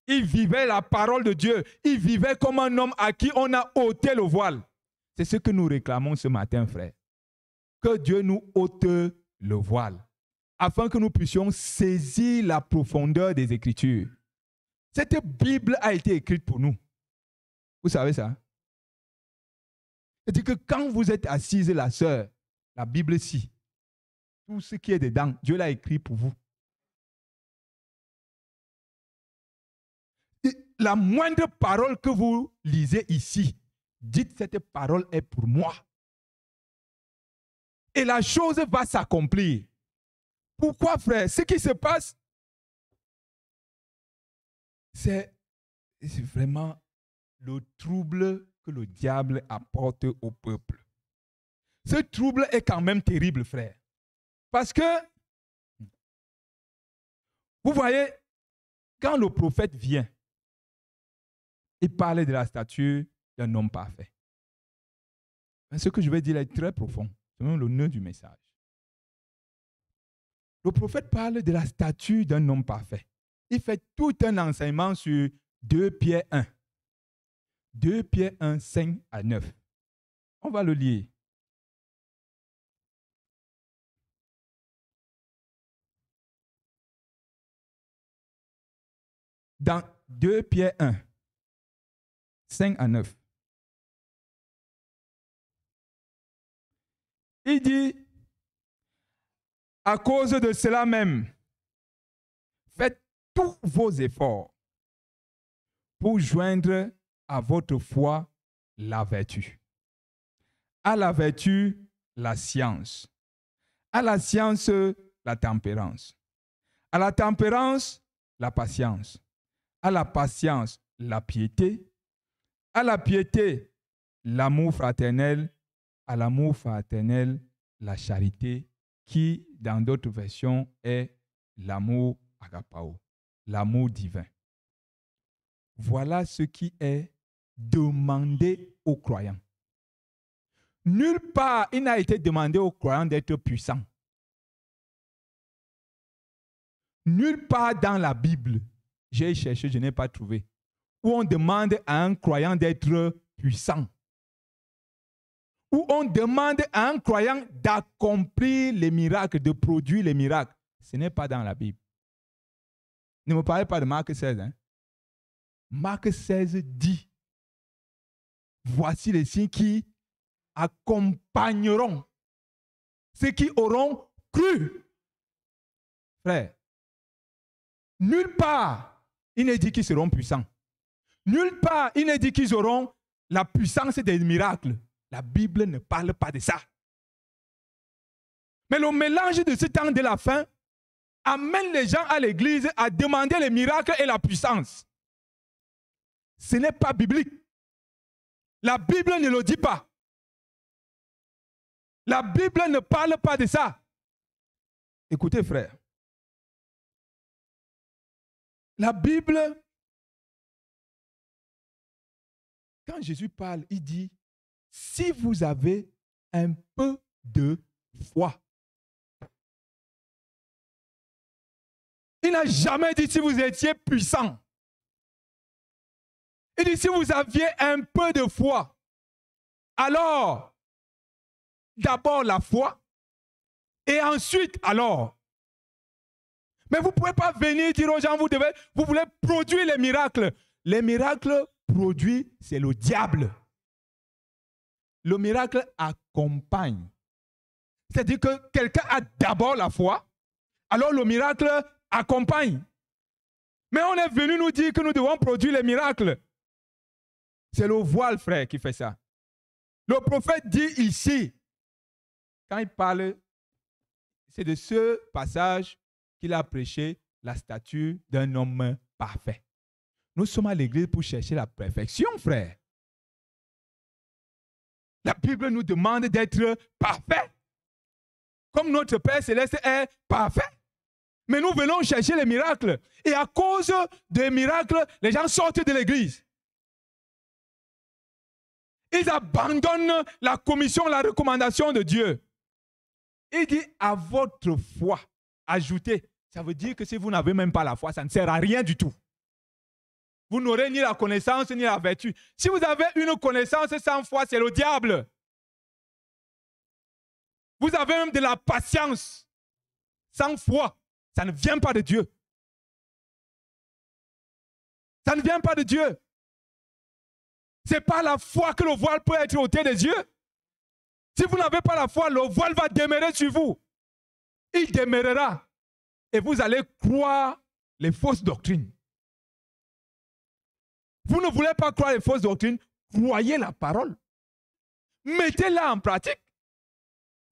Il vivait la parole de Dieu. Il vivait comme un homme à qui on a ôté le voile. C'est ce que nous réclamons ce matin, frère. Que Dieu nous ôte le voile. Afin que nous puissions saisir la profondeur des Écritures. Cette Bible a été écrite pour nous. Vous savez ça? C'est-à-dire que quand vous êtes assise, la sœur, la Bible-ci, tout ce qui est dedans, Dieu l'a écrit pour vous. Et la moindre parole que vous lisez ici, dites cette parole est pour moi. Et la chose va s'accomplir. Pourquoi, frère? Ce qui se passe, c'est vraiment le trouble que le diable apporte au peuple. Ce trouble est quand même terrible, frère. Parce que Vous voyez, quand le prophète vient, il parle de la stature d'un homme parfait. Mais ce que je vais dire est très profond. C'est même le nœud du message. Le prophète parle de la stature d'un homme parfait. Il fait tout un enseignement sur 2 Pierre 1. 2 Pierre 1, 5 à 9. On va le lire. Dans 2 Pierre 1, 5 à 9. Il dit, à cause de cela même, faites tous vos efforts pour joindre à votre foi la vertu. À la vertu, la science. À la science, la tempérance. À la tempérance, la patience. À la patience, la piété. À la piété, l'amour fraternel. À l'amour fraternel, la charité, qui, dans d'autres versions, est l'amour agapao, l'amour divin. Voilà ce qui est demandé aux croyants. Nulle part, il n'a été demandé aux croyants d'être puissants. Nulle part dans la Bible, j'ai cherché, je n'ai pas trouvé, où on demande à un croyant d'être puissant. Où on demande à un croyant d'accomplir les miracles, de produire les miracles. Ce n'est pas dans la Bible. Ne me parlez pas de Marc 16. Hein? Marc 16 dit, voici les signes qui accompagneront ceux qui auront cru. Frère, nulle part, il n'est dit qu'ils seront puissants. Nulle part, il n'est dit qu'ils auront la puissance des miracles. La Bible ne parle pas de ça. Mais le mélange de ce temps de la fin amène les gens à l'église à demander les miracles et la puissance. Ce n'est pas biblique. La Bible ne le dit pas. La Bible ne parle pas de ça. Écoutez, frère. La Bible, quand Jésus parle, il dit, si vous avez un peu de foi. Il n'a jamais dit si vous étiez puissant. Il dit si vous aviez un peu de foi. Alors, d'abord la foi et ensuite alors. Mais vous ne pouvez pas venir dire aux gens, vous voulez produire les miracles. Les miracles produits, c'est le diable. Le miracle accompagne. C'est-à-dire que quelqu'un a d'abord la foi, alors le miracle accompagne. Mais on est venu nous dire que nous devons produire les miracles. C'est le voile, frère, qui fait ça. Le prophète dit ici, quand il parle, c'est de ce passage qu'il a prêché, la stature d'un homme parfait. Nous sommes à l'église pour chercher la perfection, frère. La Bible nous demande d'être parfait. Comme notre Père Céleste est parfait. Mais nous venons chercher les miracles. Et à cause des miracles, les gens sortent de l'église. Ils abandonnent la commission, la recommandation de Dieu. Il dit à votre foi, ajoutez. Ça veut dire que si vous n'avez même pas la foi, ça ne sert à rien du tout. Vous n'aurez ni la connaissance ni la vertu. Si vous avez une connaissance sans foi, c'est le diable. Vous avez même de la patience sans foi. Ça ne vient pas de Dieu. Ça ne vient pas de Dieu. Ce n'est pas la foi que le voile peut être ôté des yeux. Si vous n'avez pas la foi, le voile va demeurer sur vous. Il demeurera. Et vous allez croire les fausses doctrines. Vous ne voulez pas croire les fausses doctrines, croyez la parole. Mettez-la en pratique.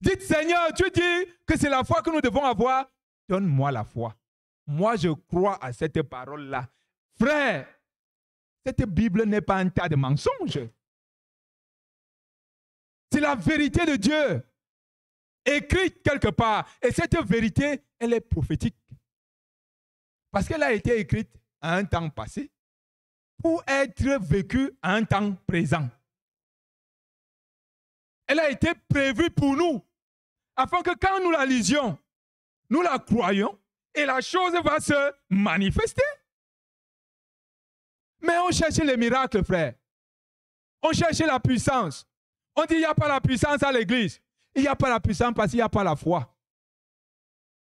Dites, Seigneur, tu dis que c'est la foi que nous devons avoir. Donne-moi la foi. Moi, je crois à cette parole-là. Frère, cette Bible n'est pas un tas de mensonges. C'est la vérité de Dieu, écrite quelque part. Et cette vérité, elle est prophétique. Parce qu'elle a été écrite à un temps passé pour être vécue à un temps présent. Elle a été prévue pour nous, afin que quand nous la lisions, nous la croyons et la chose va se manifester. Mais on cherche les miracles, frère. On cherche la puissance. On dit qu'il n'y a pas la puissance à l'église. Il n'y a pas la puissance parce qu'il n'y a pas la foi.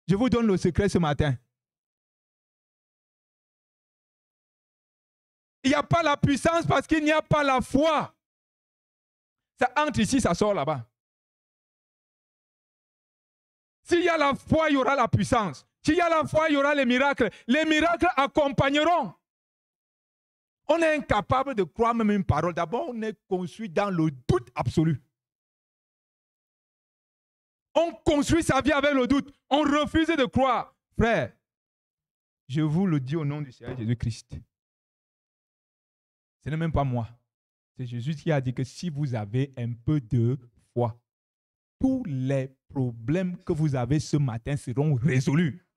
Je vous donne le secret ce matin. Il n'y a pas la puissance parce qu'il n'y a pas la foi. Ça entre ici, ça sort là-bas. S'il y a la foi, il y aura la puissance. S'il y a la foi, il y aura les miracles. Les miracles accompagneront. On est incapable de croire même une parole. D'abord, on est construit dans le doute absolu. On construit sa vie avec le doute. On refuse de croire. Frère, je vous le dis au nom du Seigneur Jésus-Christ. Ce n'est même pas moi. C'est Jésus qui a dit que si vous avez un peu de foi, tous les problèmes que vous avez ce matin seront résolus.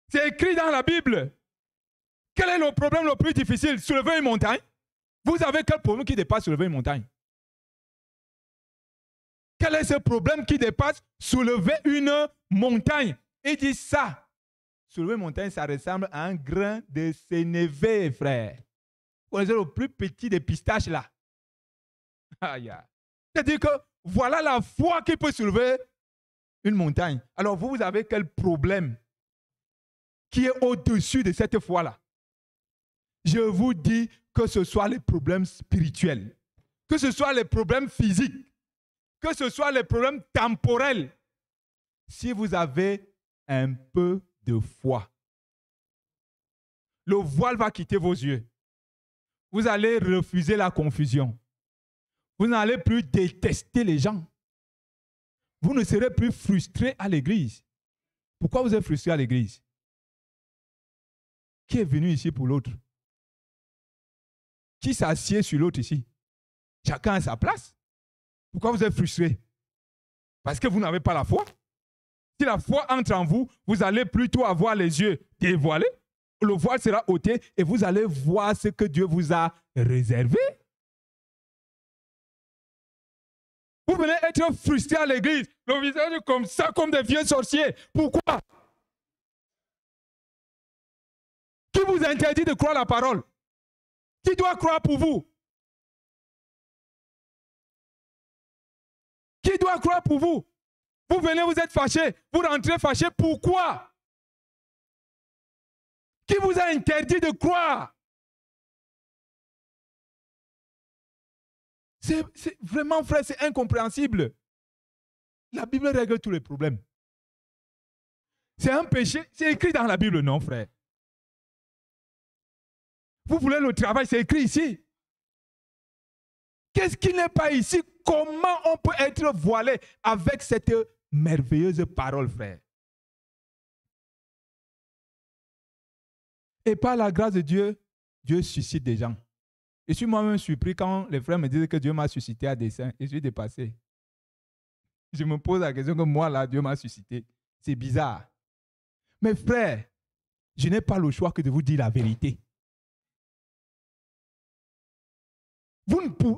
C'est écrit dans la Bible. Quel est le problème le plus difficile? Soulever une montagne? Vous avez quel problème qui dépasse soulever une montagne? Quel est ce problème qui dépasse soulever une montagne? Il dit ça. Soulever une montagne, ça ressemble à un grain de sénévé, frère. Vous connaissez le plus petit des pistaches là. C'est-à-dire que voilà la foi qui peut soulever une montagne. Alors vous avez quel problème qui est au-dessus de cette foi-là? Je vous dis que ce soit les problèmes spirituels, que ce soit les problèmes physiques, que ce soit les problèmes temporels. Si vous avez un peu de foi, le voile va quitter vos yeux. Vous allez refuser la confusion. Vous n'allez plus détester les gens. Vous ne serez plus frustré à l'église. Pourquoi vous êtes frustré à l'église? Qui est venu ici pour l'autre? Qui s'assied sur l'autre ici? Chacun a sa place. Pourquoi vous êtes frustré? Parce que vous n'avez pas la foi. Si la foi entre en vous, vous allez plutôt avoir les yeux dévoilés. Le voile sera ôté et vous allez voir ce que Dieu vous a réservé. Vous venez être frustré à l'église, le visage comme ça, comme des vieux sorciers. Pourquoi? Qui vous interdit de croire la parole? Qui doit croire pour vous? Qui doit croire pour vous? Vous venez, vous êtes fâché, vous rentrez fâché. Pourquoi? Qui vous a interdit de croire? C'est vraiment, frère, c'est incompréhensible. La Bible règle tous les problèmes. C'est un péché, c'est écrit dans la Bible, non, frère? Vous voulez le travail, c'est écrit ici. Qu'est-ce qui n'est pas ici? Comment on peut être voilé avec cette merveilleuse parole, frère? Et par la grâce de Dieu, Dieu suscite des gens. Je suis moi-même surpris quand les frères me disent que Dieu m'a suscité à dessein. Je suis dépassé. Je me pose la question que moi, là, Dieu m'a suscité. C'est bizarre. Mais frère, je n'ai pas le choix que de vous dire la vérité.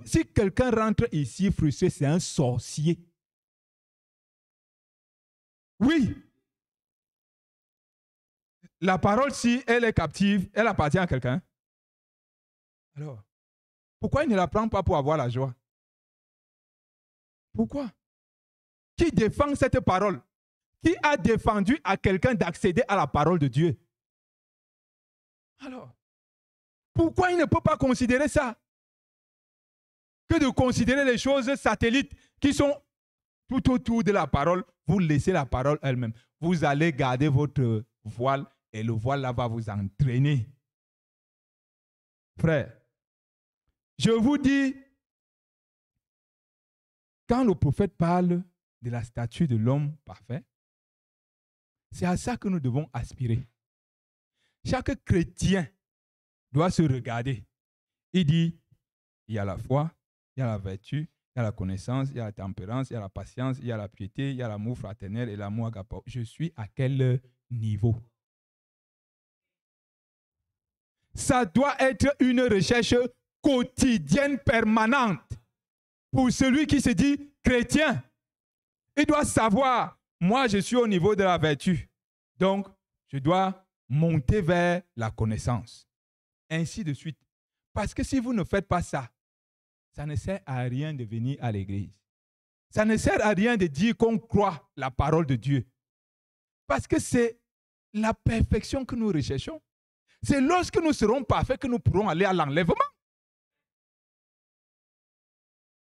Si quelqu'un rentre ici frustré, c'est un sorcier. Oui. La parole, si elle est captive, elle appartient à quelqu'un. Alors, pourquoi il ne la prend pas pour avoir la joie? Pourquoi? Qui défend cette parole? Qui a défendu à quelqu'un d'accéder à la parole de Dieu? Alors, pourquoi il ne peut pas considérer ça? Que de considérer les choses satellites qui sont tout autour de la parole, vous laissez la parole elle-même. Vous allez garder votre voile et le voile là va vous entraîner. Frère, je vous dis, quand le prophète parle de la statue de l'homme parfait, c'est à ça que nous devons aspirer. Chaque chrétien doit se regarder. Il dit, il y a la foi, il y a la vertu, Il y a la connaissance, il y a la tempérance, il y a la patience, il y a la piété, il y a l'amour fraternel et l'amour agapao. Je suis à quel niveau? Ça doit être une recherche quotidienne, permanente. Pour celui qui se dit chrétien, il doit savoir, moi je suis au niveau de la vertu. Donc, je dois monter vers la connaissance. Ainsi de suite. Parce que si vous ne faites pas ça, ça ne sert à rien de venir à l'église. Ça ne sert à rien de dire qu'on croit la parole de Dieu. Parce que c'est la perfection que nous recherchons. C'est lorsque nous serons parfaits que nous pourrons aller à l'enlèvement.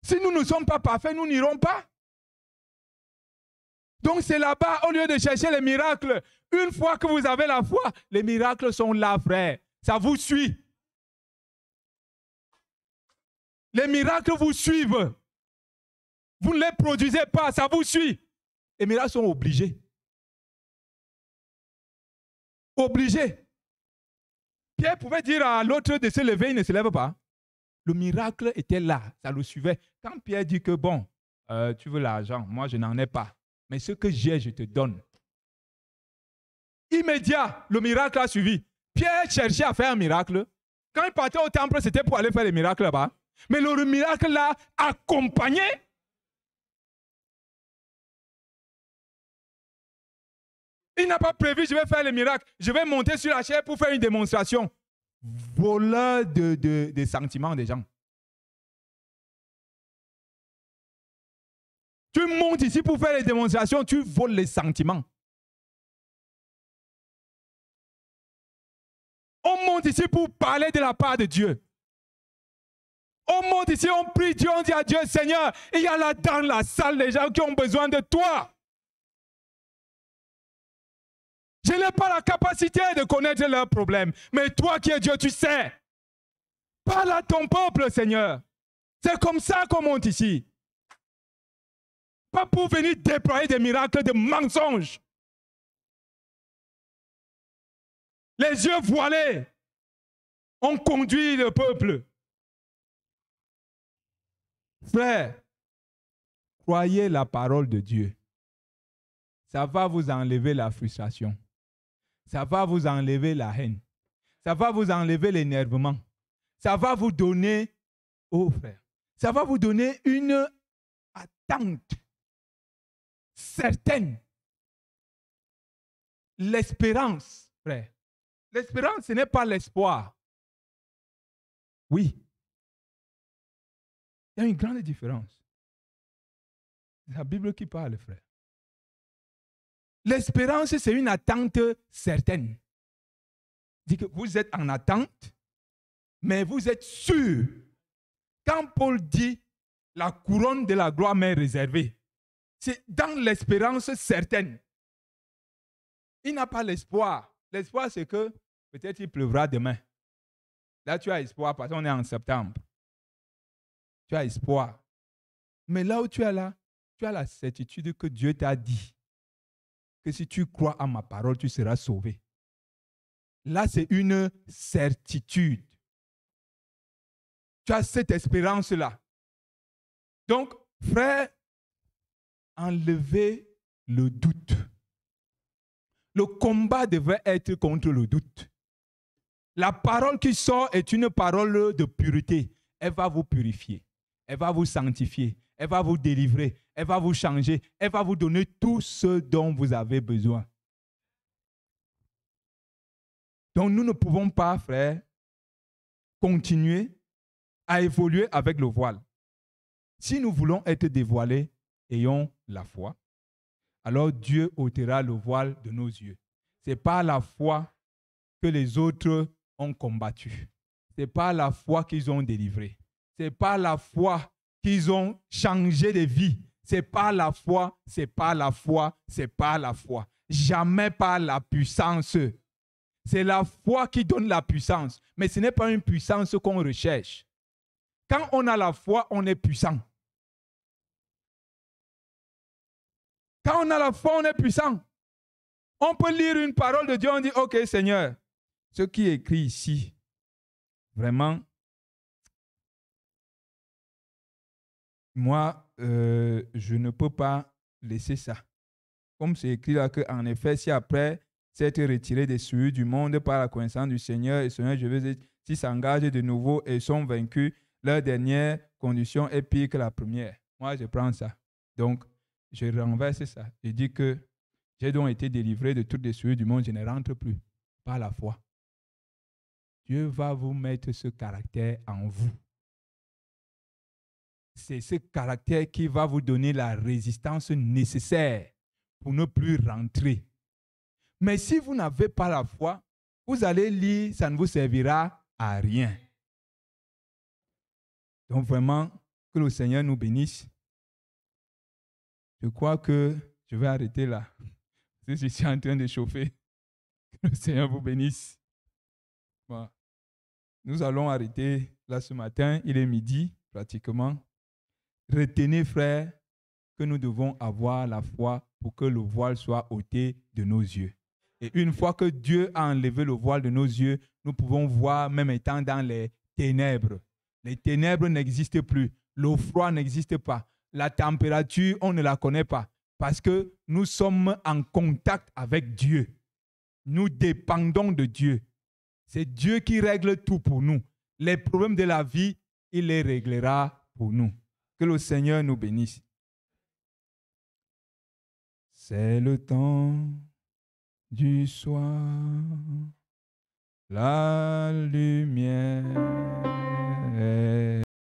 Si nous ne sommes pas parfaits, nous n'irons pas. Donc c'est là-bas, au lieu de chercher les miracles, une fois que vous avez la foi, les miracles sont là, frère. Ça vous suit. Les miracles vous suivent. Vous ne les produisez pas, ça vous suit. Les miracles sont obligés. Obligés. Pierre pouvait dire à l'autre de se lever, il ne se lève pas. Le miracle était là, ça le suivait. Quand Pierre dit que bon, tu veux l'argent, moi je n'en ai pas, mais ce que j'ai, je te donne. Immédiat, le miracle a suivi. Pierre cherchait à faire un miracle. Quand il partait au temple, c'était pour aller faire les miracles là-bas. Mais le miracle l'a accompagné. Il n'a pas prévu, je vais faire le miracle. Je vais monter sur la chaise pour faire une démonstration. Voleur de sentiments des gens. Tu montes ici pour faire les démonstrations, tu voles les sentiments. On monte ici pour parler de la part de Dieu. On monte ici, on prie Dieu, on dit à Dieu, Seigneur, il y a là dans la salle des gens qui ont besoin de toi. Je n'ai pas la capacité de connaître leurs problèmes. Mais toi qui es Dieu, tu sais. Parle à ton peuple, Seigneur. C'est comme ça qu'on monte ici. Pas pour venir déployer des miracles de mensonges. Les yeux voilés. On conduit le peuple. Frère, croyez la parole de Dieu. Ça va vous enlever la frustration. Ça va vous enlever la haine. Ça va vous enlever l'énervement. Ça va vous donner, oh frère, ça va vous donner une attente certaine. L'espérance, frère. L'espérance, ce n'est pas l'espoir. Oui. Il y a une grande différence. C'est la Bible qui parle, frère. L'espérance, c'est une attente certaine. Dit que vous êtes en attente, mais vous êtes sûr. Quand Paul dit la couronne de la gloire m'est réservée, c'est dans l'espérance certaine. Il n'a pas l'espoir. L'espoir, c'est que peut-être il pleuvra demain. Là, tu as espoir parce qu'on est en septembre. Tu as espoir. Mais là où tu es là, tu as la certitude que Dieu t'a dit que si tu crois à ma parole, tu seras sauvé. Là, c'est une certitude. Tu as cette espérance-là. Donc, frère, enlevez le doute. Le combat devrait être contre le doute. La parole qui sort est une parole de pureté. Elle va vous purifier. Elle va vous sanctifier. Elle va vous délivrer. Elle va vous changer. Elle va vous donner tout ce dont vous avez besoin. Donc, nous ne pouvons pas, frère, continuer à évoluer avec le voile. Si nous voulons être dévoilés, ayons la foi. Alors Dieu ôtera le voile de nos yeux. Ce n'est pas la foi que les autres ont combattu. Ce n'est pas la foi qu'ils ont délivrée. Ce n'est pas la foi qu'ils ont changé de vie. Ce n'est pas la foi, ce n'est pas la foi, ce n'est pas la foi. Jamais pas la puissance. C'est la foi qui donne la puissance. Mais ce n'est pas une puissance qu'on recherche. Quand on a la foi, on est puissant. Quand on a la foi, on est puissant. On peut lire une parole de Dieu, on dit, OK Seigneur, ce qui est écrit ici, vraiment, moi, je ne peux pas laisser ça. Comme c'est écrit là qu'en effet, si après s'être retiré des souillures du monde par la connaissance du Seigneur, et Seigneur, je veux dire, s'ils s'engagent de nouveau et sont vaincus, leur dernière condition est pire que la première. Moi, je prends ça. Donc, je renverse ça. Je dis que j'ai donc été délivré de toutes les souillures du monde, je ne rentre plus par la foi. Dieu va vous mettre ce caractère en vous. C'est ce caractère qui va vous donner la résistance nécessaire pour ne plus rentrer. Mais si vous n'avez pas la foi, vous allez lire, ça ne vous servira à rien. Donc vraiment, que le Seigneur nous bénisse. Je crois que je vais arrêter là. Je suis en train de chauffer. Que le Seigneur vous bénisse. Bon. Nous allons arrêter là ce matin. Il est midi pratiquement. Retenez, frères, que nous devons avoir la foi pour que le voile soit ôté de nos yeux. Et une fois que Dieu a enlevé le voile de nos yeux, nous pouvons voir, même étant dans les ténèbres. Les ténèbres n'existent plus. Le froid n'existe pas. La température, on ne la connaît pas. Parce que nous sommes en contact avec Dieu. Nous dépendons de Dieu. C'est Dieu qui règle tout pour nous. Les problèmes de la vie, il les réglera pour nous. Que le Seigneur nous bénisse. C'est le temps du soir, la lumière